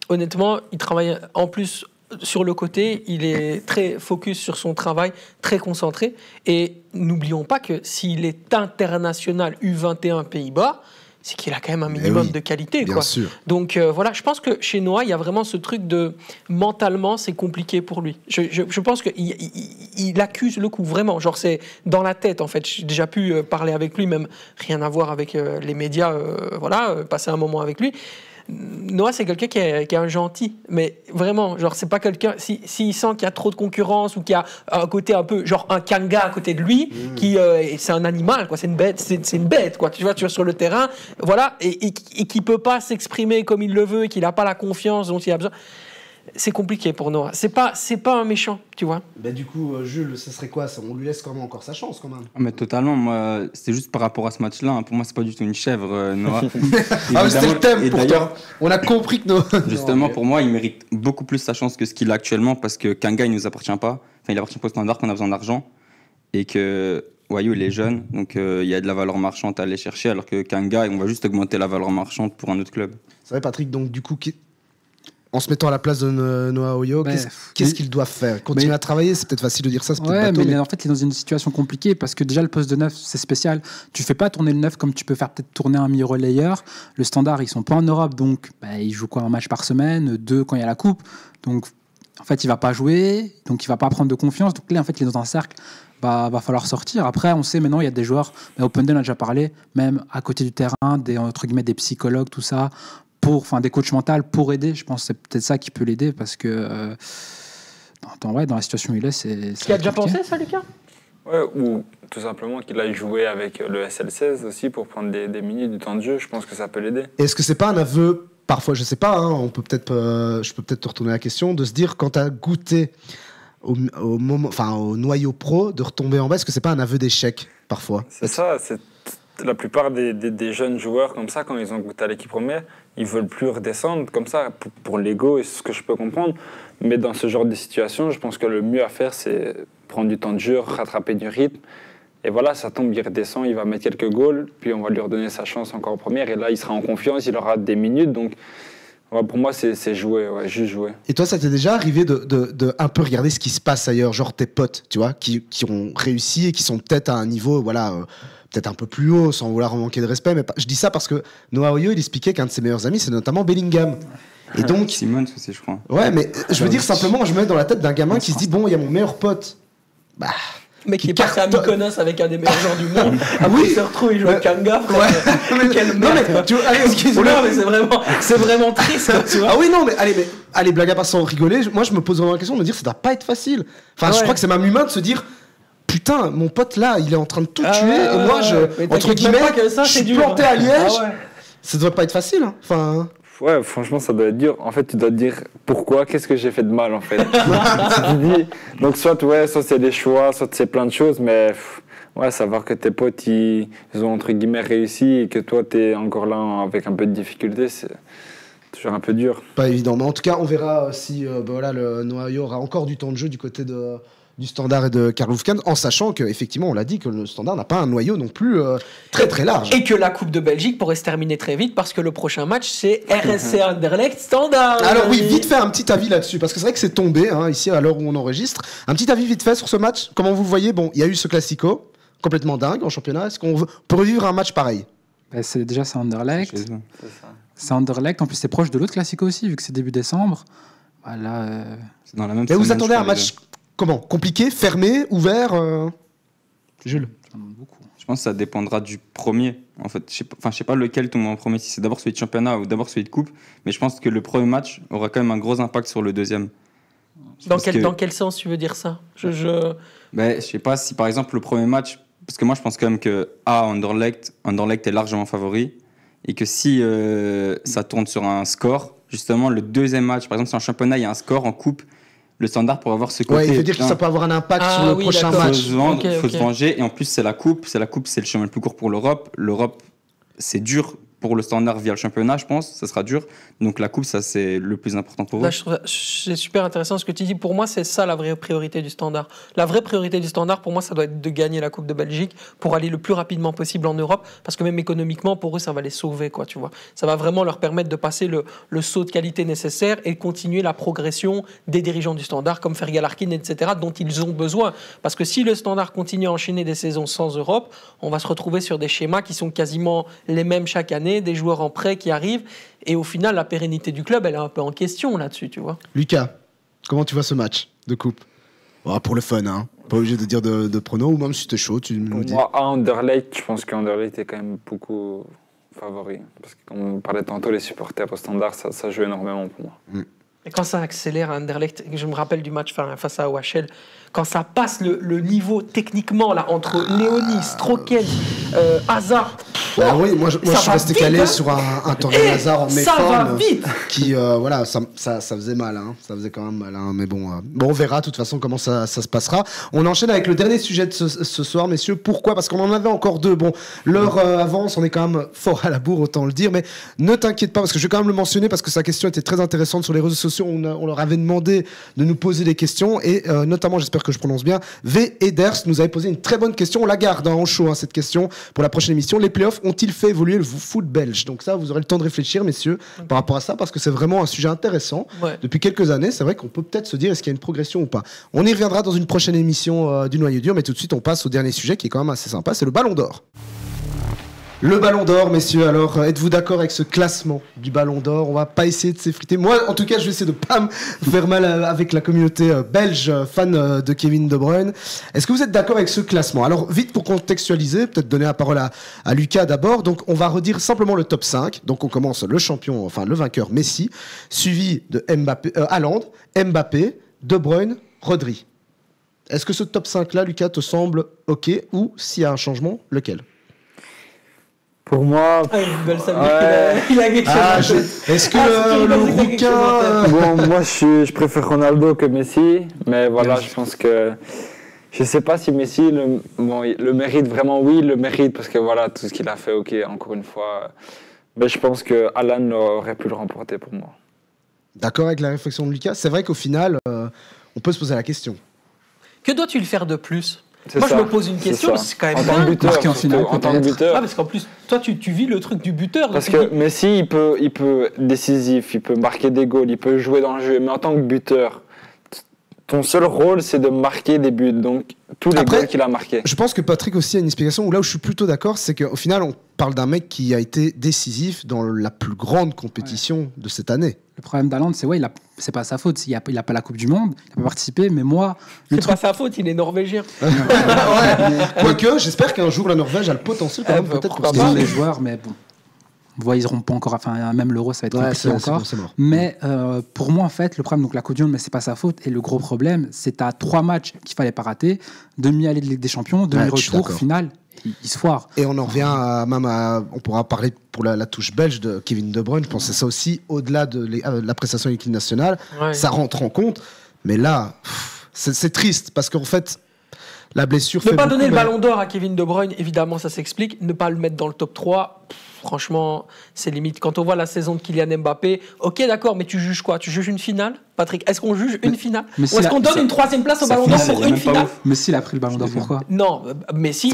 Honnêtement, il travaille en plus sur le côté. Il est très focus sur son travail, très concentré. Et n'oublions pas que s'il est international U21 Pays-Bas, c'est qu'il a quand même un minimum de qualité. Bien quoi. sûr. Donc voilà, je pense que chez Noah, il y a vraiment ce truc de mentalement, c'est compliqué pour lui. Je pense qu'il accuse le coup, vraiment. Genre, c'est dans la tête, en fait. J'ai déjà pu parler avec lui, même rien à voir avec les médias, passer un moment avec lui. Noah, c'est quelqu'un qui est un gentil, mais vraiment, genre, c'est pas quelqu'un. S'il sent qu'il y a trop de concurrence ou qu'il y a un côté un peu, genre, un Kanga à côté de lui, c'est un animal, quoi. C'est une bête, quoi. Tu vois, sur le terrain, voilà, et qui peut pas s'exprimer comme il le veut, et qu'il a pas la confiance dont il a besoin. C'est compliqué pour Noah. C'est pas un méchant, tu vois. Bah, du coup, Jules, ce serait quoi ça? On lui laisse quand même encore sa chance, quand même. Mais totalement, moi, c'est juste par rapport à ce match-là. Hein. Pour moi, c'est pas du tout une chèvre, Noah. C'était le thème, et pourtant. d'ailleurs, On a compris que Noah... justement, Non, pour moi, il mérite beaucoup plus sa chance que ce qu'il a actuellement parce que Kanga, il nous appartient pas. Enfin, il appartient pas au Standard qu'on a besoin d'argent. Et que Wayou, il est jeune, donc il y a de la valeur marchande à aller chercher, alors que Kanga, on va juste augmenter la valeur marchande pour un autre club. C'est vrai, Patrick, donc du coup... En se mettant à la place de Noah Oyo, qu'est-ce qu'il doit faire? Continuer à travailler, c'est peut-être facile de dire ça, c'est peut-être bateau, mais en fait, il est dans une situation compliquée parce que déjà, le poste de neuf, c'est spécial. Tu fais pas tourner le neuf comme tu peux faire peut-être tourner un mi-relayeur. Le Standard, ils sont pas en Europe, donc ils jouent quoi, un match par semaine, 2 quand il y a la coupe. Donc, en fait, il va pas jouer, donc il va pas prendre de confiance. Donc là, en fait, il est dans un cercle. Va falloir sortir. Après, on sait maintenant, il y a des joueurs, Open Day, on a déjà parlé, même à côté du terrain, entre guillemets, des psychologues, tout ça, des coachs mentaux pour aider. Je pense que c'est peut-être ça qui peut l'aider parce que dans la situation où il est, c'est. Tu as déjà pensé ça, Lucas? Ouais, ou tout simplement qu'il aille jouer avec le SL16 aussi pour prendre des minutes du temps de jeu. Je pense que ça peut l'aider. Est-ce que c'est pas un aveu, parfois, je sais pas, hein, je peux peut-être te retourner la question, de se dire quand tu as goûté au noyau pro, de retomber en bas, est-ce que c'est pas un aveu d'échec parfois? C'est ça, c'est la plupart des jeunes joueurs comme ça, quand ils ont goûté à l'équipe première, ils veulent plus redescendre comme ça pour l'ego, et c'est ce que je peux comprendre. Mais dans ce genre de situation, je pense que le mieux à faire, c'est prendre du temps de jeu, rattraper du rythme. Et voilà, ça tombe, il redescend, il va mettre quelques goals, puis on va lui redonner sa chance encore en première. Et là, il sera en confiance, il aura des minutes. Donc, ouais, pour moi, c'est jouer, juste jouer. Et toi, ça t'est déjà arrivé de un peu regarder ce qui se passe ailleurs, genre tes potes, tu vois, qui ont réussi et qui sont peut-être à un niveau, peut-être un peu plus haut, sans vouloir en manquer de respect, mais je dis ça parce que Noah Oyo, il expliquait qu'un de ses meilleurs amis, c'est notamment Bellingham. Et donc... Simons aussi, je crois. Ouais, mais je veux dire simplement, je me mets dans la tête d'un gamin qui se dit, bon, il y a mon meilleur pote. Mais qui est passé à Mykonos avec un des meilleurs joueurs du monde. Après, il se retrouve, il joue au Kanga. Quel merde. Excuse-moi, mais c'est vraiment triste. Quoi, tu vois. Ah oui, non, mais allez, blague à part sans rigoler. Moi, je me pose vraiment la question de me dire, ça doit pas être facile. Enfin, je crois que c'est même humain de se dire, putain, mon pote là, il est en train de tout tuer, et moi, entre guillemets, je suis planté à Liège. Ça doit pas être facile. Hein. Enfin. Ouais, franchement, ça doit être dur. En fait, tu dois te dire pourquoi, qu'est-ce que j'ai fait de mal, en fait. Donc, soit c'est des choix, soit c'est plein de choses, mais savoir que tes potes, ils ont, entre guillemets, réussi et que toi, tu es encore là avec un peu de difficulté, c'est toujours un peu dur. Pas évident, mais en tout cas, on verra si le Noah Oyo aura encore du temps de jeu du côté du Standard et de Karl Hufken, en sachant qu'effectivement, on l'a dit, que le Standard n'a pas un noyau non plus très très large. Et que la Coupe de Belgique pourrait se terminer très vite parce que le prochain match, c'est RSC Anderlecht Standard. Alors oui, vite fait un petit avis là-dessus, parce que c'est vrai que c'est tombé, ici à l'heure où on enregistre. Un petit avis vite fait sur ce match. Comment vous le voyez? Bon, il y a eu ce classico, complètement dingue en championnat. Est-ce qu'on peut revivre un match pareil? C'est Anderlecht. C'est Anderlecht, en plus c'est proche de l'autre classico aussi, vu que c'est début décembre. Voilà, c'est dans la même Mais vous semaine, attendez un match... Comment? Compliqué, fermé, ouvert Jules? Je pense que ça dépendra du premier. En fait, je sais pas lequel tombe en premier, si c'est d'abord celui de championnat ou d'abord celui de coupe, mais je pense que le premier match aura quand même un gros impact sur le deuxième. Dans quel sens tu veux dire ça? Je sais pas si par exemple le premier match, parce que moi je pense quand même que Anderlecht est largement favori et que si ça tourne sur un score, justement le deuxième match, par exemple si en championnat il y a un score, en coupe le Standard pour avoir ce côté. Ouais, il veut dire que ça peut avoir un impact sur le prochain match. Il faut se venger. Et en plus, c'est la coupe. C'est le chemin le plus court pour l'Europe. L'Europe, c'est dur pour le Standard via le championnat, je pense. Ça sera dur. Donc la coupe, ça, c'est le plus important pour eux. Là, je trouve c'est super intéressant ce que tu dis. Pour moi, c'est ça la vraie priorité du Standard. La vraie priorité du Standard, pour moi, ça doit être de gagner la Coupe de Belgique pour aller le plus rapidement possible en Europe. Parce que même économiquement, pour eux, ça va les sauver, quoi, tu vois. Ça va vraiment leur permettre de passer le saut de qualité nécessaire et continuer la progression des dirigeants du Standard, comme Fergal Harkin, etc., dont ils ont besoin. Parce que si le Standard continue à enchaîner des saisons sans Europe, on va se retrouver sur des schémas qui sont quasiment les mêmes chaque année. années, des joueurs en prêt qui arrivent, et au final, la pérennité du club, elle est un peu en question là-dessus, tu vois. Lucas, comment tu vois ce match de coupe? Pour le fun, hein. Pas obligé de dire de prono, ou même si t'es chaud, tu nous dis. Moi, à Anderlecht, je pense qu'Anderlecht est quand même beaucoup favori. Parce que comme on parlait tantôt, les supporters au Standard, ça joue énormément pour moi. Et quand ça accélère à Anderlecht, je me rappelle du match face à OHL, quand ça passe le niveau techniquement là, entre Léonie, Stroken, Hazard. Bah oui, moi je suis resté calé sur un Torgan Hazard en ça méforme va vite. qui voilà ça faisait mal, hein. Ça faisait quand même mal, hein. Mais bon on verra de toute façon comment ça se passera. On enchaîne avec le dernier sujet de ce soir, messieurs. Pourquoi? Parce qu'on en avait encore deux. Bon, l'heure avance, on est quand même fort à la bourre, autant le dire, mais ne t'inquiète pas parce que je vais quand même le mentionner parce que sa question était très intéressante sur les réseaux sociaux. On leur avait demandé de nous poser des questions et notamment, j'espère que je prononce bien, V. Eders nous avait posé une très bonne question. On la garde en chaud, cette question pour la prochaine émission. Les playoffs ont-ils fait évoluer le foot belge? Donc ça, vous aurez le temps de réfléchir, messieurs, par rapport à ça, parce que c'est vraiment un sujet intéressant. Ouais. Depuis quelques années, c'est vrai qu'on peut peut-être se dire est-ce qu'il y a une progression ou pas. On y reviendra dans une prochaine émission du Noyau Dur, mais tout de suite, on passe au dernier sujet qui est quand même assez sympa, c'est le Ballon d'Or. Le Ballon d'Or, messieurs, alors êtes-vous d'accord avec ce classement du Ballon d'Or? On va pas essayer de s'effriter. Moi, en tout cas, je vais essayer de pas me faire mal avec la communauté belge fan de Kevin De Bruyne. Est-ce que vous êtes d'accord avec ce classement? Alors, vite pour contextualiser, peut-être donner la parole à Lucas d'abord. Donc, on va redire simplement le top 5. Donc, on commence le champion, enfin le vainqueur Messi, suivi de Haaland, Mbappé, De Bruyne, Rodri. Est-ce que ce top 5-là, Lucas, te semble OK ou s'il y a un changement, lequel? Pour moi, Il a quelque chose. Est-ce que le rouquin... bon, moi je préfère Ronaldo que Messi, mais voilà, je pense que je sais pas si Messi le mérite vraiment. Oui, il le mérite parce que voilà tout ce qu'il a fait, ok, encore une fois, mais je pense que Alan aurait pu le remporter pour moi. D'accord avec la réflexion de Lucas. C'est vrai qu'au final, on peut se poser la question. Que dois-tu le faire de plus? C'est Moi, ça, je me pose une question, c'est quand même en tant que buteur, Marqué en finale, en tant que buteur. Ah, parce qu'en plus, toi, tu vis le truc du buteur. Parce que Messi, il peut décisif, il peut marquer des goals, il peut jouer dans le jeu, mais en tant que buteur, ton seul rôle, c'est de marquer des buts. Donc, tous les goals qu'il a marqués. Je pense que Patrick aussi a une explication où là où je suis plutôt d'accord, c'est qu'au final, on parle d'un mec qui a été décisif dans la plus grande compétition de cette année. Le problème d'Haaland, c'est c'est pas sa faute. Il a pas la Coupe du Monde, il n'a pas participé, mais moi... C'est pas sa faute, il est norvégien. Ouais. Quoique, j'espère qu'un jour, la Norvège a le potentiel quand même peut-être pour Ils ont les joueurs, mais bon... Ils iront pas encore, enfin même l'Euro ça va être compliqué encore. C'est mort. Mais pour moi en fait le problème, donc la Coupe du Monde, mais c'est pas sa faute, et le gros problème c'est à 3 matchs qu'il fallait pas rater, demi-allée de Ligue des Champions, demi-retour, finale, il se foire. Et on en revient on pourra parler pour la touche belge de Kevin De Bruyne, je pense que c'est ça aussi, au-delà de la prestation de l'équipe nationale, ça rentre en compte, mais là c'est triste parce qu'en fait la blessure ne fait pas beaucoup, donner le Ballon d'Or à Kevin De Bruyne, évidemment ça s'explique, ne pas le mettre dans le top 3, franchement, c'est limite. Quand on voit la saison de Kylian Mbappé, ok, d'accord, mais tu juges quoi? Tu juges une finale, Patrick? Est-ce qu'on juge une finale? Ou est-ce qu'on donne une 3e place au Ballon d'Or pour une finale? Messi, il a pris le Ballon d'Or, pourquoi? Non, Messi,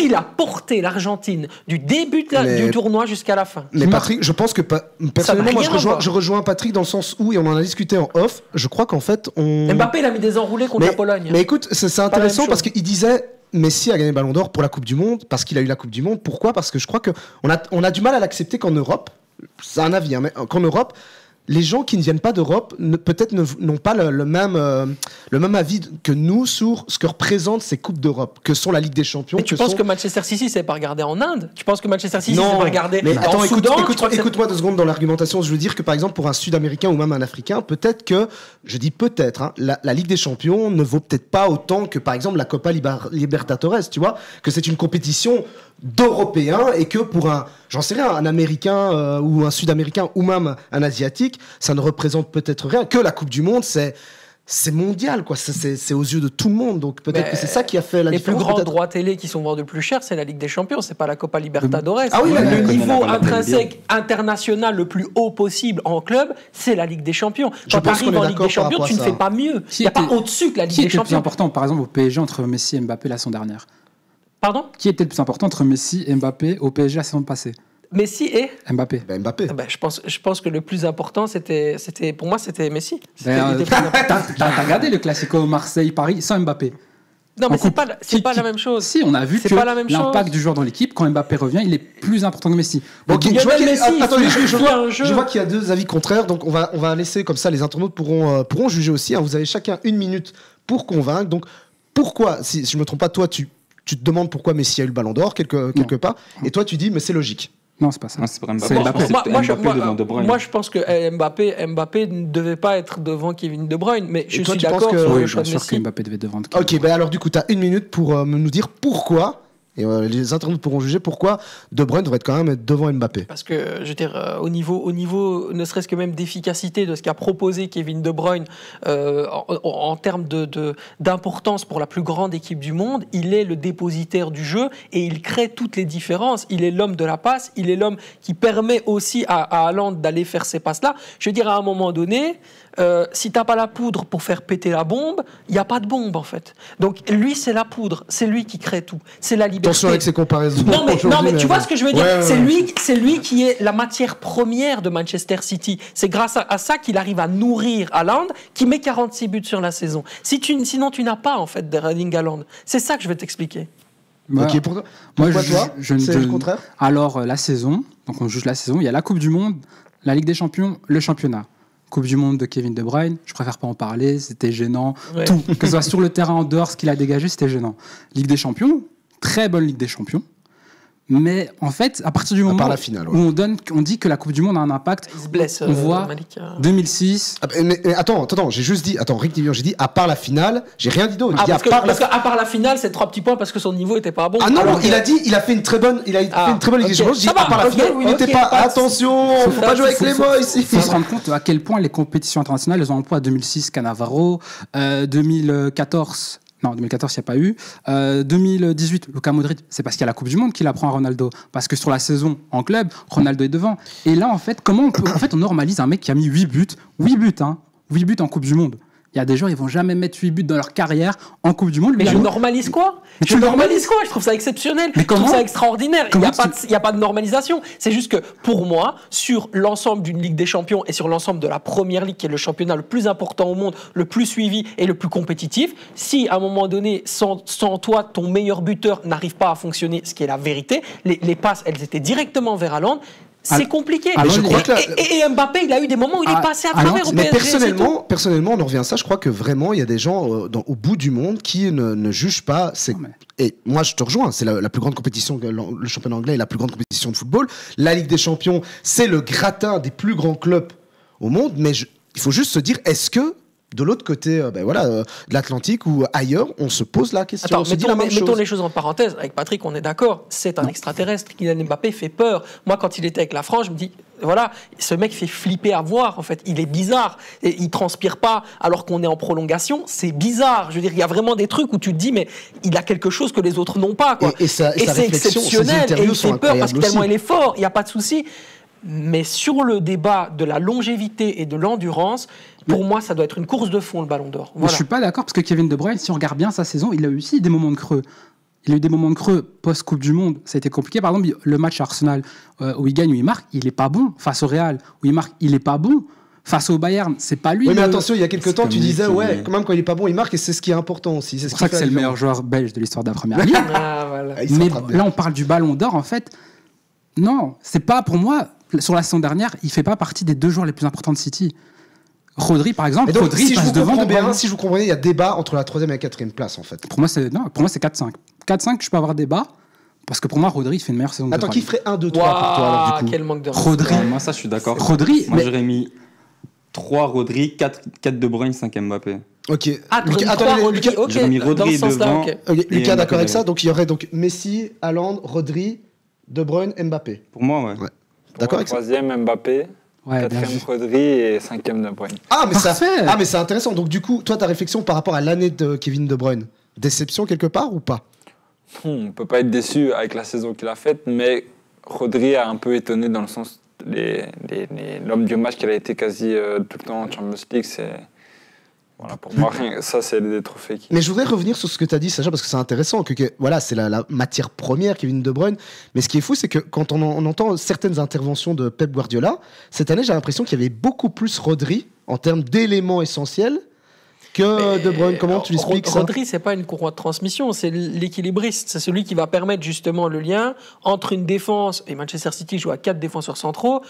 il a porté l'Argentine du début du tournoi jusqu'à la fin. Mais Patrick, je pense que personnellement, moi je rejoins Patrick dans le sens où, et on en a discuté en off, je crois qu'en fait, Mbappé, il a mis des enroulés contre la Pologne. Mais écoute, c'est intéressant parce qu'il disait... Messi a gagné le Ballon d'Or pour la Coupe du Monde, parce qu'il a eu la Coupe du Monde. Pourquoi? Parce que je crois qu'on a du mal à l'accepter qu'en Europe, c'est un avis, hein, mais qu'en Europe, les gens qui ne viennent pas d'Europe peut-être n'ont pas le même avis que nous sur ce que représentent ces Coupes d'Europe, que sont la Ligue des Champions. Mais tu penses que Manchester City s'est pas regardé en Inde? Tu penses que Manchester City s'est pas regardé en Soudan? Écoute-moi 2 secondes dans l'argumentation. Je veux dire que par exemple pour un Sud-Américain ou même un Africain, peut-être que, je dis peut-être, hein, la Ligue des Champions ne vaut peut-être pas autant que par exemple la Copa Libertadores, tu vois, que c'est une compétition d'Européens et que pour un Américain ou un Sud-Américain ou même un Asiatique, ça ne représente peut-être rien, que la Coupe du Monde, c'est mondial, quoi. C'est aux yeux de tout le monde, donc peut-être que c'est ça qui a fait la différence. Les plus grands droits télé qui sont vendus plus cher, c'est la Ligue des Champions, c'est pas la Copa Libertadores. Ah oui, le niveau intrinsèque international le plus haut possible en club, c'est la Ligue des Champions. Quand tu arrives en Ligue des Champions, tu ne fais pas mieux. Il n'y a pas au-dessus que la Ligue des Champions. Qui était le plus important, par exemple, au PSG entre Messi et Mbappé la saison dernière? Pardon? Qui était le plus important entre Messi et Mbappé au PSG la saison passée? Messi et Mbappé. Mbappé. Je pense que le plus important, pour moi, c'était Messi. T'as regardé le Classico Marseille-Paris sans Mbappé? Non, mais c'est pas la même chose. Si, on a vu que l'impact du joueur dans l'équipe, quand Mbappé revient, il est plus important que Messi. Bon, je vois qu'il y a deux avis contraires, donc on va laisser comme ça, les internautes pourront juger aussi. Hein. Vous avez chacun 1 minute pour convaincre. Donc, pourquoi, si je ne me trompe pas, toi, tu te demandes pourquoi Messi a eu le ballon d'or quelque part, et toi, tu dis, mais c'est logique. Non, c'est pas ça. Non, c'est pas Mbappé. Moi, je pense que Mbappé ne devait pas être devant Kevin De Bruyne, mais je suis d'accord sur le choix de Messi. Que Mbappé devait être devant Kevin. Ok, ben alors du coup, tu as 1 minute pour nous dire pourquoi, et les internautes pourront juger pourquoi De Bruyne devrait quand même être devant Mbappé. Parce que, je veux dire, au niveau ne serait-ce que même d'efficacité de ce qu'a proposé Kevin De Bruyne en termes d'importance pour la plus grande équipe du monde, il est le dépositaire du jeu et il crée toutes les différences. Il est l'homme de la passe, il est l'homme qui permet aussi à Haaland d'aller faire ces passes-là. Je veux dire, à un moment donné, si t'as pas la poudre pour faire péter la bombe, il n'y a pas de bombe en fait. Donc lui, c'est la poudre, c'est lui qui crée tout, c'est la liberté. Attention avec ces comparaisons. Non mais tu vois ce que je veux dire, c'est lui qui est la matière première de Manchester City. C'est grâce à ça qu'il arrive à nourrir Haaland, qui met 46 buts sur la saison. Sinon tu n'as pas en fait d'Erling Haaland. C'est ça que je vais t'expliquer. Ok, pourquoi toi c'est le contraire. Alors la saison, donc on juge la saison, il y a la Coupe du Monde, la Ligue des Champions, le championnat. Coupe du Monde de Kevin De Bruyne, je préfère pas en parler, c'était gênant. Ouais. Tout, que ce soit sur le terrain, en dehors, ce qu'il a dégagé, c'était gênant. Ligue des Champions, très bonne Ligue des Champions. Mais en fait, à partir du moment la finale, où on dit que la Coupe du Monde a un impact, il se blesse, on voit Malik, 2006. Mais attends, j'ai juste dit, Rick Divion, j'ai dit à part la finale, j'ai rien dit d'autre. Parce qu'à part la finale, c'est 3 petits points parce que son niveau était pas bon. Ah non, il a fait une très bonne Ligue des Champions. Je dis à part la finale où il n'était pas. Attention, faut pas jouer avec les mots ici. Il faut se rendre compte à quel point les compétitions internationales, elles ont un poids. 2006, Cannavaro, 2014. Non, 2014, il n'y a pas eu. 2018, Luka Modric, c'est parce qu'il y a la Coupe du Monde qu'il apprend à Ronaldo. Parce que sur la saison en club, Ronaldo est devant. Et là, en fait, on normalise un mec qui a mis 8 buts. 8 buts en Coupe du Monde. Il y a des gens, ils vont jamais mettre 8 buts dans leur carrière en Coupe du Monde. Mais je normalise quoi ? Je trouve ça exceptionnel. Je trouve ça extraordinaire. Il n'y a pas de normalisation. C'est juste que, pour moi, sur l'ensemble d'une Ligue des Champions et sur l'ensemble de la Première Ligue, qui est le championnat le plus important au monde, le plus suivi et le plus compétitif, si à un moment donné, sans toi, ton meilleur buteur n'arrive pas à fonctionner, ce qui est la vérité, les passes, elles étaient directement vers Haaland. C'est compliqué. Et Mbappé, il a eu des moments où il est passé à travers au PSG. Mais personnellement, on en revient à ça. Je crois que vraiment, il y a des gens au bout du monde qui ne jugent pas. Et moi, je te rejoins. C'est la plus grande compétition, le championnat anglais est la plus grande compétition de football. La Ligue des Champions, c'est le gratin des plus grands clubs au monde. Mais il faut juste se dire, est-ce que de l'autre côté de l'Atlantique ou ailleurs, on se pose la question. Mettons les choses en parenthèse. Avec Patrick, on est d'accord. C'est un extraterrestre. Kylian Mbappé fait peur. Moi, quand il était avec la France, je me dis, voilà, ce mec fait flipper à voir, en fait. Il est bizarre. Et il transpire pas alors qu'on est en prolongation. C'est bizarre. Je veux dire, il y a vraiment des trucs où tu te dis, mais il a quelque chose que les autres n'ont pas, quoi. Et c'est exceptionnel. Et il fait peur parce que tellement il est fort. Il n'y a pas de souci. Mais sur le débat de la longévité et de l'endurance, pour moi, ça doit être une course de fond, le Ballon d'Or. Voilà. Je suis pas d'accord, parce que Kevin De Bruyne, si on regarde bien sa saison, il a eu aussi des moments de creux. Il a eu des moments de creux post-Coupe du Monde. Ça a été compliqué. Par exemple, le match Arsenal, où il gagne, où il marque, il est pas bon. Face au Real, où il marque, il est pas bon. Face au Bayern, c'est pas lui. Oui, mais attention, il y a quelques temps, tu disais, quand même, quand il est pas bon, il marque, et c'est ce qui est important aussi. C'est pour ça que c'est le meilleur joueur belge de l'histoire de la Première Ligue. Mais là, on parle du Ballon d'Or, en fait. Non, c'est pas pour moi. Sur la saison dernière, il fait pas partie des 2 joueurs les plus importants de City. Rodri, par exemple, donc, Rodri passe devant. Si je vous comprends, il y a débat entre la 3e et la 4e place, en fait. Pour moi, c'est 4-5. 4-5, je peux avoir débat. Parce que pour moi, Rodri, il fait une meilleure saison. Attends, qui ferait 1, 2, 3 pour toi, alors, du coup? Quel manque de Rodri. Moi, ça, je suis d'accord. Rodri. Moi, j'aurais mis 3 Rodri, 4 De Bruyne, 5 Mbappé. Ok. Lucas, j'aurais mis Rodri devant. Lucas, d'accord avec ça. Donc, il y aurait Messi, Haaland, Rodri, De Bruyne, Mbappé. Pour moi, ouais. D'accord avec ça. 3e Mbappé, 4e Rodri et 5e De Bruyne. Mais c'est intéressant. Donc du coup, toi, ta réflexion par rapport à l'année de Kevin De Bruyne, déception quelque part ou pas? On ne peut pas être déçu avec la saison qu'il a faite, mais Rodri a un peu étonné dans le sens l'homme du match qu'il a été quasi tout le temps en Champions League, c'est... Voilà, pour moi, ça, c'est des trophées qui... Mais je voudrais revenir sur ce que tu as dit, Sacha, parce que c'est intéressant. Voilà, c'est la matière première, Kevin De Bruyne. Mais ce qui est fou, c'est que quand on entend certaines interventions de Pep Guardiola, cette année, j'ai l'impression qu'il y avait beaucoup plus Rodri en termes d'éléments essentiels que De Bruyne. Comment tu l'expliques ça? Rodri, c'est pas une courroie de transmission, c'est l'équilibriste. C'est celui qui va permettre justement le lien entre une défense, et Manchester City joue à 4 défenseurs centraux,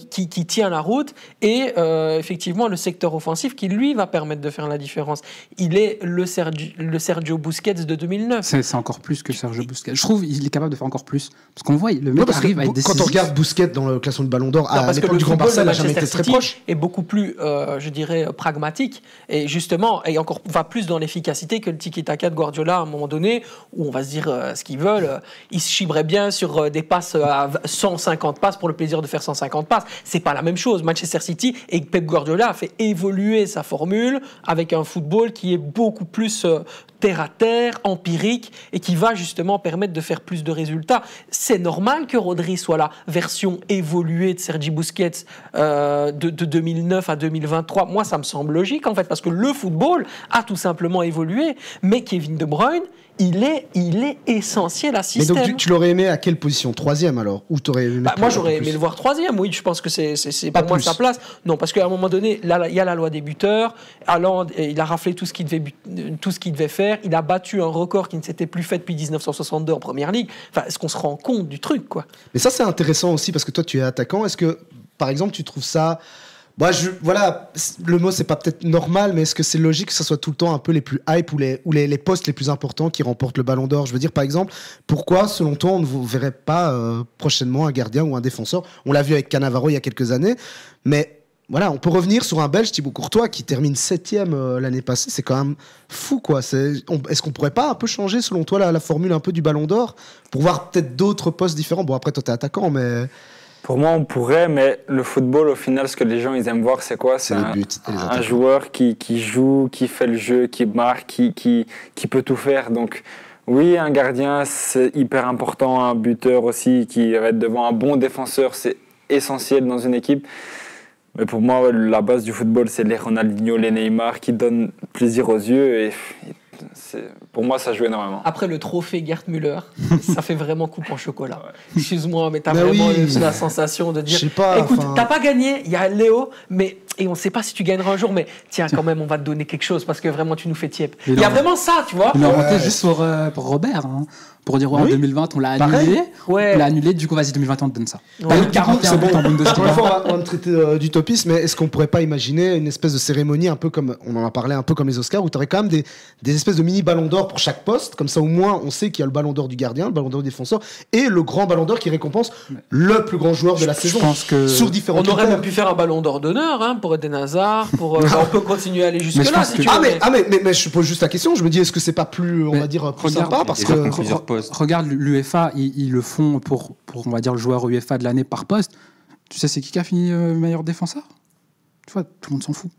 qui tient la route, et effectivement le secteur offensif qui, lui, va permettre de faire la différence. Il est le Sergio Busquets de 2009. C'est encore plus que Sergio Busquets. Je trouve qu'il est capable de faire encore plus. Parce qu'on voit, le mec arrive à être décisif. Quand on regarde Busquets dans le classement de Ballon d'Or, à l'époque du Grand Barça, il n'a jamais été très proche. Est beaucoup plus, je dirais, pragmatique, et justement, et encore va plus dans l'efficacité que le tiki-taka de Guardiola à un moment donné, où on va se dire ce qu'ils veulent. Ils se chiberaient bien sur des passes à 150 passes pour le plaisir de faire 150 passes. C'est pas la même chose. Manchester City et Pep Guardiola a fait évoluer sa formule avec un football qui est beaucoup plus terre à terre, empirique, et qui va justement permettre de faire plus de résultats. C'est normal que Rodri soit la version évoluée de Sergi Busquets de 2009 à 2023. Moi, ça me semble logique, en fait, parce que le football a tout simplement évolué, mais Kevin De Bruyne, il est essentiel à système. Mais donc tu l'aurais aimé à quelle position? 3e alors? Ou t'aurais aimé moi j'aurais aimé le voir 3e, oui, je pense que c'est pour moi sa place. Non, parce qu'à un moment donné, là, il y a la loi des buteurs. Haaland, il a raflé tout ce qu'il devait faire. Il a battu un record qui ne s'était plus fait depuis 1962 en Première Ligue. Enfin, est-ce qu'on se rend compte du truc, quoi? Mais ça, c'est intéressant aussi, parce que toi, tu es attaquant. Est-ce que, par exemple, tu trouves ça... voilà, le mot c'est pas peut-être normal, mais est-ce que c'est logique que ce soit tout le temps un peu les plus hype ou les postes les plus importants qui remportent le Ballon d'Or? Je veux dire, par exemple, pourquoi, selon toi, on ne verrait pas prochainement un gardien ou un défenseur? On l'a vu avec Cannavaro il y a quelques années, mais voilà, on peut revenir sur un Belge, Thibaut Courtois, qui termine 7e l'année passée. C'est quand même fou, quoi. Est-ce qu'on pourrait pas un peu changer, selon toi, la formule un peu du Ballon d'Or pour voir peut-être d'autres postes différents? Bon, après, toi, t'es attaquant, mais... Pour moi, on pourrait, mais le football, au final, ce que les gens ils aiment voir, c'est quoi? C'est un joueur qui joue, qui fait le jeu, qui marque, qui peut tout faire. Donc, oui, un gardien, c'est hyper important. Un buteur aussi, qui va être devant un bon défenseur, c'est essentiel dans une équipe. Mais pour moi, la base du football, c'est les Ronaldinho, les Neymar qui donnent plaisir aux yeux. Et pour moi, ça joue énormément. Après le trophée Gerd Müller, ça fait vraiment coupe en chocolat. Ouais. Excuse-moi, mais t'as vraiment la sensation de dire, écoute, t'as pas gagné, il y a Léo, et on ne sait pas si tu gagneras un jour, mais tiens, quand même, on va te donner quelque chose parce que vraiment, tu nous fais tiep. Il y a vraiment ça, tu vois. Il a inventé juste pour Robert, hein, pour dire en 2020, on l'a annulé. Ouais. On l'a annulé, du coup, vas-y, 2021, on te donne ça. Ouais. 41 buts en Bundesliga. On va me traiter d'utopisme, mais est-ce qu'on pourrait pas imaginer une espèce de cérémonie un peu comme, on en a parlé, un peu comme les Oscars, où tu aurais quand même des espèces de mini ballons d'or pour chaque poste, comme ça au moins on sait qu'il y a le ballon d'or du gardien, le ballon d'or du défenseur, et le grand ballon d'or qui récompense le plus grand joueur de la saison. Je pense que sur différents on aurait même pu faire un ballon d'or d'honneur, hein, pour Eden Hazard, on peut continuer à aller jusque-là. Si mais je pose juste la question, je me dis, est-ce que c'est pas plus, on va dire, plus sympa, parce que regarde l'UEFA, ils le font pour, on va dire, le joueur UEFA de l'année par poste. Tu sais, c'est qui a fini meilleur défenseur? Tu vois, tout le monde s'en fout.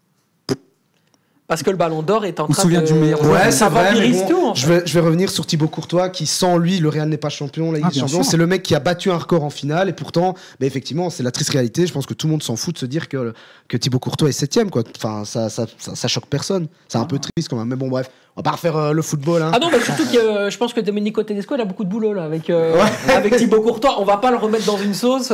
Parce que le Ballon d'Or est en train de... On se souvient du meilleur joueur. Ouais, ça va, tout, en fait. Je vais revenir sur Thibaut Courtois, qui sans lui, le Real n'est pas champion, la Ligue des Champions. C'est le mec qui a battu un record en finale, et pourtant, effectivement, c'est la triste réalité. Je pense que tout le monde s'en fout de se dire que Thibaut Courtois est 7e, quoi. Enfin, ça choque personne. C'est un peu triste quand même. Mais bon, bref, on va pas refaire le football. Hein. Ah non, mais surtout que je pense que Domenico Tedesco, il a beaucoup de boulot là, avec Thibaut Courtois. On va pas le remettre dans une sauce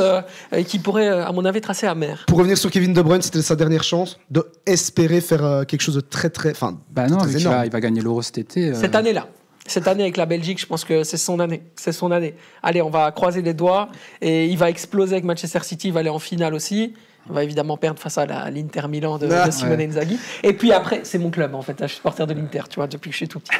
qui pourrait, à mon avis, tracer amère. Pour revenir sur Kevin De Bruyne, c'était sa dernière chance de espérer faire quelque chose de très, très... non, il va gagner l'Euro cet été. Cette année-là. Cette année avec la Belgique, je pense que c'est son année. C'est son année. Allez, on va croiser les doigts. Et il va exploser avec Manchester City. Il va aller en finale aussi. Il va évidemment perdre face à l'Inter Milan de Simone Inzaghi. Et puis après, c'est mon club en fait. Je suis supporter de l'Inter, tu vois, depuis que je suis tout petit.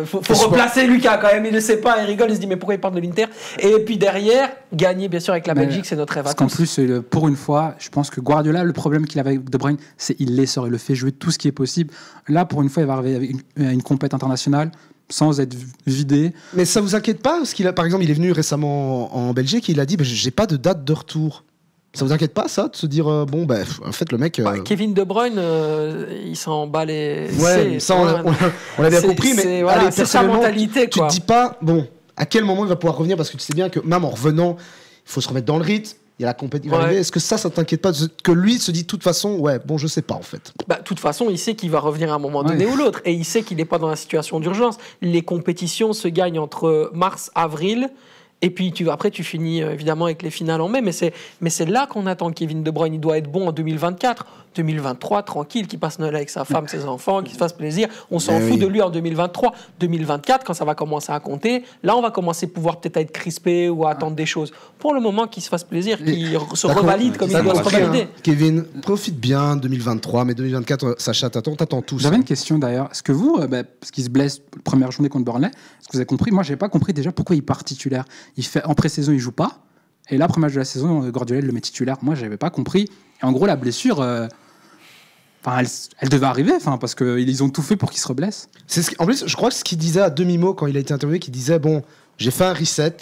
Faut replacer Lucas quand même. Il ne sait pas, il rigole, il se dit mais pourquoi il parle de l'Inter? Et puis derrière, gagner bien sûr avec la Belgique, c'est notre rêve à tous. Parce qu'en plus, pour une fois, je pense que Guardiola, le problème qu'il avait avec De Bruyne, c'est qu'il les sort, il le fait jouer tout ce qui est possible. Là, pour une fois, il va arriver avec une compète internationale sans être vidé. Mais ça vous inquiète pas? Parce par exemple, il est venu récemment en Belgique et il a dit j'ai pas de date de retour. Ça vous inquiète pas, ça, de se dire, en fait, le mec... Kevin De Bruyne, il s'en bat les... Ouais, ça, on l'a bien compris, mais voilà, c'est sa mentalité, tu te dis pas, à quel moment il va pouvoir revenir? Parce que tu sais bien que même en revenant, il faut se remettre dans le rythme, il y a la compétition qui va arriver. Est-ce que ça t'inquiète pas? Que lui se dit, de toute façon, je sais pas, en fait. De toute façon, il sait qu'il va revenir à un moment donné ou l'autre, et il sait qu'il n'est pas dans la situation d'urgence. Les compétitions se gagnent entre mars, avril... Et puis après, tu finis évidemment avec les finales en mai. Mais c'est là qu'on attend Kevin De Bruyne. Il doit être bon en 2024. 2023, tranquille, qu'il passe Noël avec sa femme, ses enfants, qu'il se fasse plaisir. On s'en fout de lui en 2023. 2024, quand ça va commencer à compter, là, on va commencer à pouvoir peut-être être crispé ou à attendre des choses. Pour le moment, qu'il se fasse plaisir, qu'il se revalide comme il doit se revalider. Kevin, profite bien 2023, mais 2024, Sacha, t'attends tous. J'avais une question d'ailleurs. Est-ce que vous, parce qu'il se blesse la première journée contre Burnley, est-ce que vous avez compris? Moi, je n'avais pas compris déjà pourquoi il part titulaire. En pré-saison, il ne joue pas. Et là, premier match de la saison, Guardiola le met titulaire. Moi, je n'avais pas compris. Et en gros, la blessure, elle devait arriver, parce qu'ils ont tout fait pour qu'il se reblesse. En plus, je crois que ce qu'il disait à demi-mot quand il a été interviewé, qu'il disait, bon, j'ai fait un reset,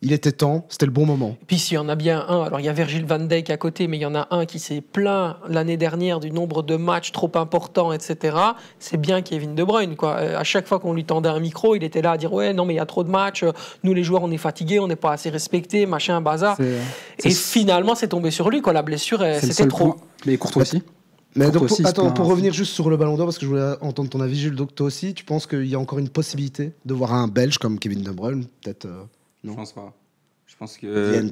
il était temps, c'était le bon moment. Et puis s'il y en a bien un, alors il y a Virgil van Dijk à côté, mais il y en a un qui s'est plaint l'année dernière du nombre de matchs trop importants, etc. C'est bien Kevin De Bruyne, quoi. À chaque fois qu'on lui tendait un micro, il était là à dire ouais, non mais il y a trop de matchs, nous les joueurs on est fatigués, on n'est pas assez respectés, machin, bazar. Et finalement c'est tombé sur lui, quoi. La blessure, c'était trop. Point. Mais Courtois aussi. Mais donc, pour revenir juste sur le Ballon d'Or, parce que je voulais entendre ton avis, Jules, donc toi aussi, tu penses qu'il y a encore une possibilité de voir un Belge comme Kevin De Bruyne, peut-être non? Je pense pas. Je pense que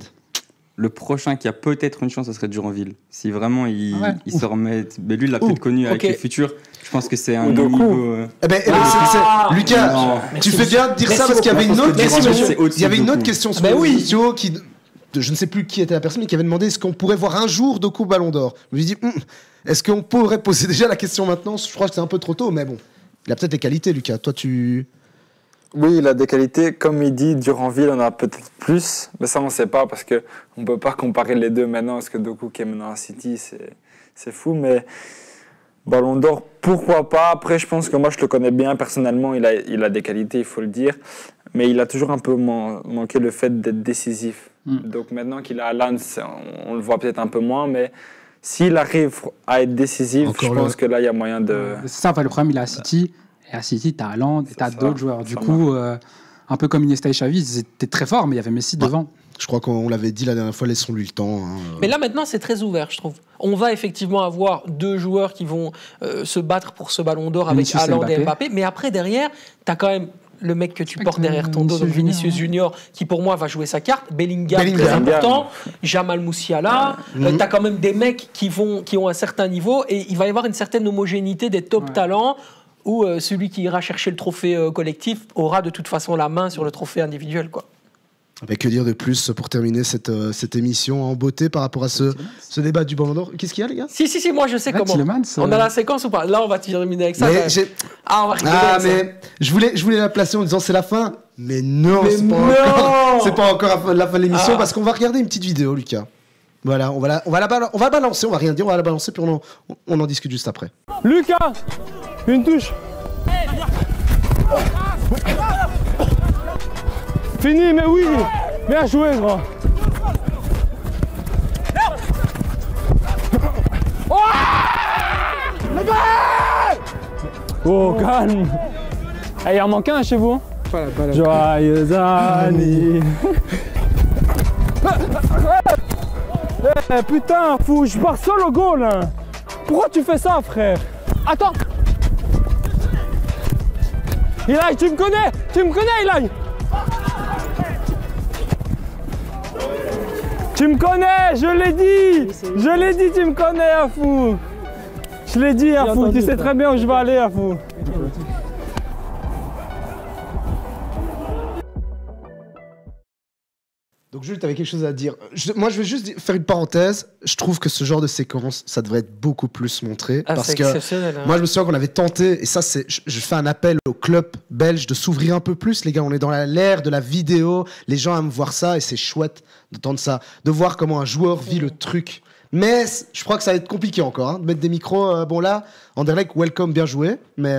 le prochain qui a peut-être une chance, ce serait Duranville. Si vraiment il se remet... Mais lui, il l'a peut-être connu avec les futurs. Je pense que c'est un niveau... Lucas, tu fais bien de dire ça parce qu'il y avait une autre question. Il y avait une autre question sur les réseaux sociaux qui... Je ne sais plus qui était la personne, mais qui avait demandé est-ce qu'on pourrait voir un jour Doku Ballon d'Or. Je me suis dit, est-ce qu'on pourrait poser déjà la question maintenant? Je crois que c'est un peu trop tôt, mais bon. Il a peut-être des qualités, Lucas. Toi, tu... Oui, il a des qualités. Comme il dit, Duranville en a peut-être plus. Mais ça, on ne sait pas parce qu'on ne peut pas comparer les deux maintenant. Parce que Doku qui est maintenant à City, c'est fou. Mais Ballon d'Or, pourquoi pas? Après, je pense que moi, je le connais bien. Personnellement, il a des qualités, il faut le dire. Mais il a toujours un peu manqué le fait d'être décisif. Donc maintenant qu'il a Haaland, on le voit peut-être un peu moins. Mais s'il arrive à être décisif, je pense que là, il y a moyen de... C'est ça, le problème, il est à City. Et à City, tu as Haaland et tu as d'autres joueurs. Du coup, un peu comme Iniesta et Xavi, ils étaient très forts, mais il y avait Messi devant. Je crois qu'on l'avait dit la dernière fois, laissons-lui le temps. Mais là, maintenant, c'est très ouvert, je trouve. On va effectivement avoir deux joueurs qui vont se battre pour ce Ballon d'Or avec Haaland et Mbappé. Mais après, derrière, tu as quand même le mec que tu portes derrière ton dos, donc Vinicius Junior, qui pour moi va jouer sa carte. Bellingham. Très important. Jamal Musiala. Tu as quand même des mecs qui ont un certain niveau et il va y avoir une certaine homogénéité des top talents où celui qui ira chercher le trophée collectif aura de toute façon la main sur le trophée individuel, quoi. Mais que dire de plus pour terminer cette émission en beauté par rapport à ce débat du Ballon d'Or? Qu'est-ce qu'il y a, les gars? Si, moi je sais comment. On a la séquence ou pas? Là, on va terminer avec ça. On va mais je voulais la placer en disant c'est la fin. Mais non, c'est pas encore la fin de l'émission parce qu'on va regarder une petite vidéo, Lucas. Voilà, on va la balancer, on va rien dire, on va la balancer puis on en discute juste après. Lucas, une touche. Fini, mais oui. Bien joué, gros. Oh, calme. Il en manque un chez vous. Joyeux anniversaire. Putain, fou, je pars seul au goal. Hein. Pourquoi tu fais ça, frère? Attends. Ilaï, tu me connais, Ilaï. Tu me connais, je l'ai dit, tu me connais, Afou. Je l'ai dit, Afou, tu sais très bien où je vais aller, Afou. Donc Jules, tu avais quelque chose à dire. Moi, je vais juste faire une parenthèse. Je trouve que ce genre de séquence, ça devrait être beaucoup plus montré. Parce que moi, je me souviens qu'on avait tenté, et ça, je fais un appel au club belge de s'ouvrir un peu plus. Les gars, on est dans l'ère de la vidéo. Les gens aiment voir ça, et c'est chouette d'entendre ça. De voir comment un joueur vit le truc. Mais je crois que ça va être compliqué encore, hein, de mettre des micros. Bon là, Anderlecht, welcome, bien joué. Mais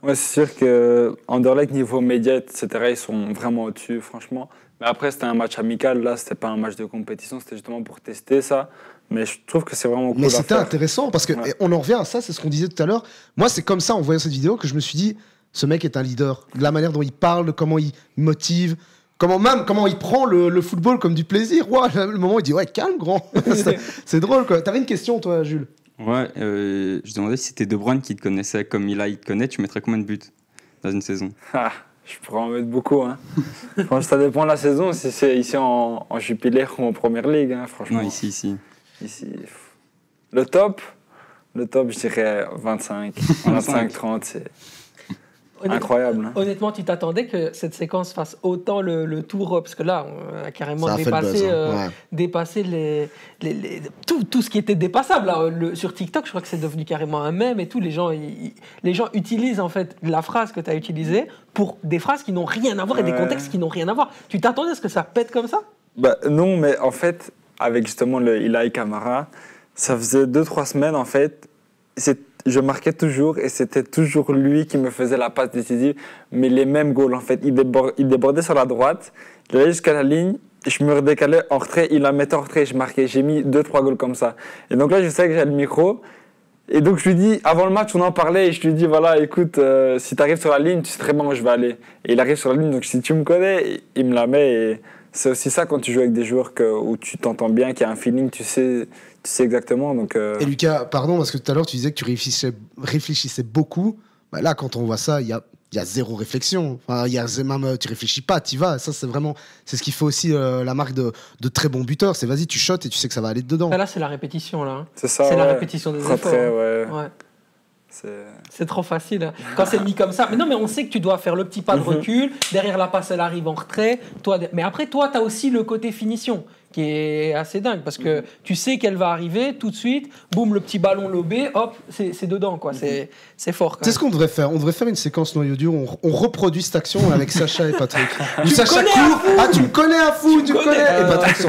ouais, c'est sûr que Anderlecht, niveau médias, etc., ils sont vraiment au-dessus, franchement. Mais après, c'était un match amical. Là, c'était pas un match de compétition. C'était justement pour tester ça. Mais je trouve que c'est vraiment cool. Mais c'était intéressant parce que on en revient à ça. C'est ce qu'on disait tout à l'heure. Moi, c'est comme ça, en voyant cette vidéo, que je me suis dit, ce mec est un leader. De la manière dont il parle, comment il motive, comment il prend le football comme du plaisir. Ouais, le moment où il dit ouais, calme, grand. C'est drôle, quoi. T'avais une question, toi, Jules? Ouais. Je demandais si c'était De Bruyne qui te connaissait comme il te connaît. Tu mettrais combien de buts dans une saison? Je pourrais en mettre beaucoup. Hein. Franchement, ça dépend de la saison, si c'est ici en Jupiler ou en Première Ligue, hein, franchement. Non, ici. Le top, je dirais 25, 30, c'est incroyable. Hein. Honnêtement, tu t'attendais que cette séquence fasse autant le tour, parce que là, on a carrément dépassé tout ce qui était dépassable. Là. Sur TikTok, je crois que c'est devenu carrément un mème et tout. Les gens utilisent en fait la phrase que tu as utilisée pour des phrases qui n'ont rien à voir et des contextes qui n'ont rien à voir. Tu t'attendais à ce que ça pète comme ça ? Bah, non, mais en fait, avec justement le Ilaï Camara, ça faisait 2-3 semaines en fait. Je marquais toujours et c'était toujours lui qui me faisait la passe décisive, mais les mêmes goals en fait. Il débordait sur la droite, il allait jusqu'à la ligne, je me redécalais en retrait, il la mettait en retrait et je marquais. J'ai mis 2-3 goals comme ça. Et donc là, je sais que j'ai le micro. Et donc je lui dis, avant le match, on en parlait et je lui dis, voilà, écoute, si tu arrives sur la ligne, tu sais très bien où je vais aller. Et il arrive sur la ligne, donc si tu me connais, il me la met. Et c'est aussi ça quand tu joues avec des joueurs où tu t'entends bien, qu'il y a un feeling, tu sais exactement. Donc, Et Lucas, pardon, parce que tout à l'heure tu disais que tu réfléchissais beaucoup. Bah là, quand on voit ça, il y a zéro réflexion. Enfin, même, tu réfléchis pas, tu y vas. Ça, c'est ce qui fait aussi la marque de très bons buteurs. C'est vas-y, tu shots et tu sais que ça va aller dedans. Là, c'est la répétition. Là. C'est ça. C'est la répétition des efforts. Ouais. C'est trop facile. Quand c'est mis comme ça. Mais non, mais on sait que tu dois faire le petit pas de recul. Derrière la passe, elle arrive en retrait. Mais après, toi, tu as aussi le côté finition qui est assez dingue parce que tu sais qu'elle va arriver tout de suite. Boum, le petit ballon lobé, hop, c'est dedans. Quoi. C'est fort. C'est ce qu'on devrait faire. On devrait faire une séquence noyau dur. On reproduit cette action avec Sacha et Patrick. Sacha court. Tu me connais à fou, tu me connais. Et Patrick,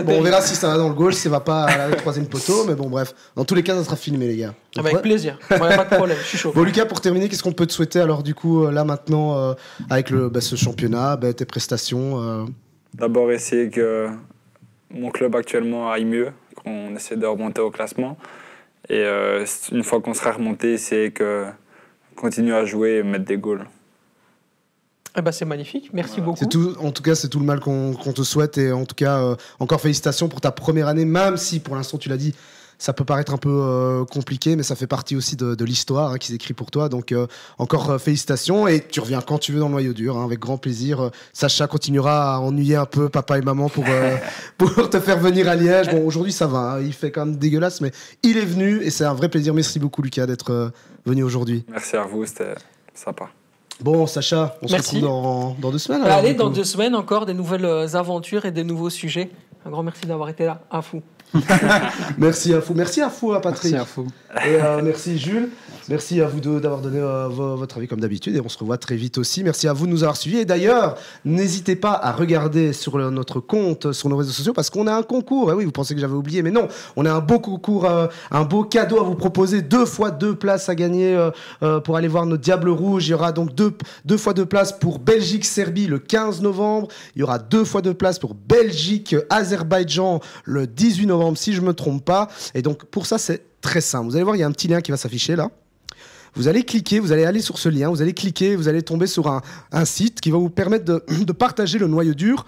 on verra si ça va dans le goal, si ça va pas à la troisième poteau. Mais bon, bref. Dans tous les cas, ça sera filmé, les gars. Avec plaisir. Pas de problème. Je suis chaud. Bon, Lucas, pour terminer, qu'est-ce qu'on peut te souhaiter alors du coup là maintenant avec ce championnat, tes prestations D'abord essayer que mon club actuellement aille mieux, qu'on essaie de remonter au classement. Et une fois qu'on sera remonté, essayer que continuer à jouer et mettre des goals. C'est magnifique, merci beaucoup. En tout cas, c'est tout le mal qu'on te souhaite. Et en tout cas, encore félicitations pour ta première année, même si pour l'instant, tu l'as dit, ça peut paraître un peu compliqué, mais ça fait partie aussi de l'histoire qui s'écrit pour toi. Donc, encore félicitations. Et tu reviens quand tu veux dans le noyau dur, avec grand plaisir. Sacha continuera à ennuyer un peu papa et maman pour te faire venir à Liège. Bon, aujourd'hui, ça va. Il fait quand même dégueulasse, mais il est venu et c'est un vrai plaisir. Merci beaucoup, Lucas, d'être venu aujourd'hui. Merci à vous, c'était sympa. Bon, Sacha, on se retrouve dans 2 semaines. Allez, dans 2 semaines, encore des nouvelles aventures et des nouveaux sujets. Un grand merci d'avoir été là. À fou. Merci à vous. Merci à vous, Patrick. Merci à vous. Et merci, Jules. Merci à vous deux d'avoir donné votre avis comme d'habitude. Et on se revoit très vite aussi. Merci à vous de nous avoir suivis. Et d'ailleurs, n'hésitez pas à regarder sur notre compte, sur nos réseaux sociaux, parce qu'on a un concours. Eh oui, vous pensez que j'avais oublié, mais non. On a un beau concours, un beau cadeau à vous proposer. 2 fois 2 places à gagner pour aller voir nos Diables Rouges. Il y aura donc 2 fois 2 places pour Belgique-Serbie le 15 novembre. Il y aura 2 fois 2 places pour Belgique-Azerbaïdjan le 18 novembre, si je ne me trompe pas. Et donc, pour ça, c'est très simple. Vous allez voir, il y a un petit lien qui va s'afficher là. Vous allez cliquer, vous allez aller sur ce lien, vous allez cliquer, vous allez tomber sur un site qui va vous permettre de partager le noyau dur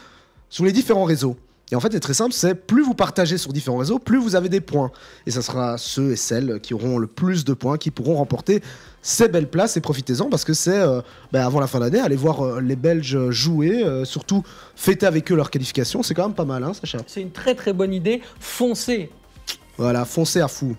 sur les différents réseaux. Et en fait, c'est très simple, c'est plus vous partagez sur différents réseaux, plus vous avez des points. Et ça sera ceux et celles qui auront le plus de points qui pourront remporter ces belles places. Et profitez-en parce que c'est, avant la fin d'année, allez voir les Belges jouer, surtout fêter avec eux leur qualification. C'est quand même pas mal, hein, Sacha ? C'est une très très bonne idée. Foncez. Voilà, foncez à fou.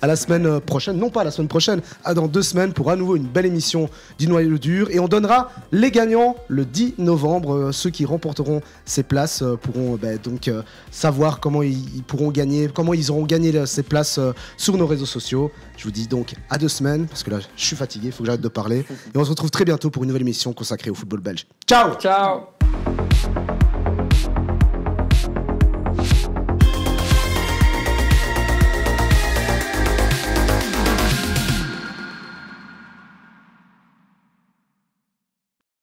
À la semaine prochaine, non pas à la semaine prochaine, à dans 2 semaines pour à nouveau une belle émission du noyau dur. Et on donnera les gagnants le 10 novembre. Ceux qui remporteront ces places pourront donc savoir comment ils pourront gagner, comment ils auront gagné ces places sur nos réseaux sociaux. Je vous dis donc à 2 semaines, parce que là je suis fatigué, il faut que j'arrête de parler. Et on se retrouve très bientôt pour une nouvelle émission consacrée au football belge. Ciao. Ciao.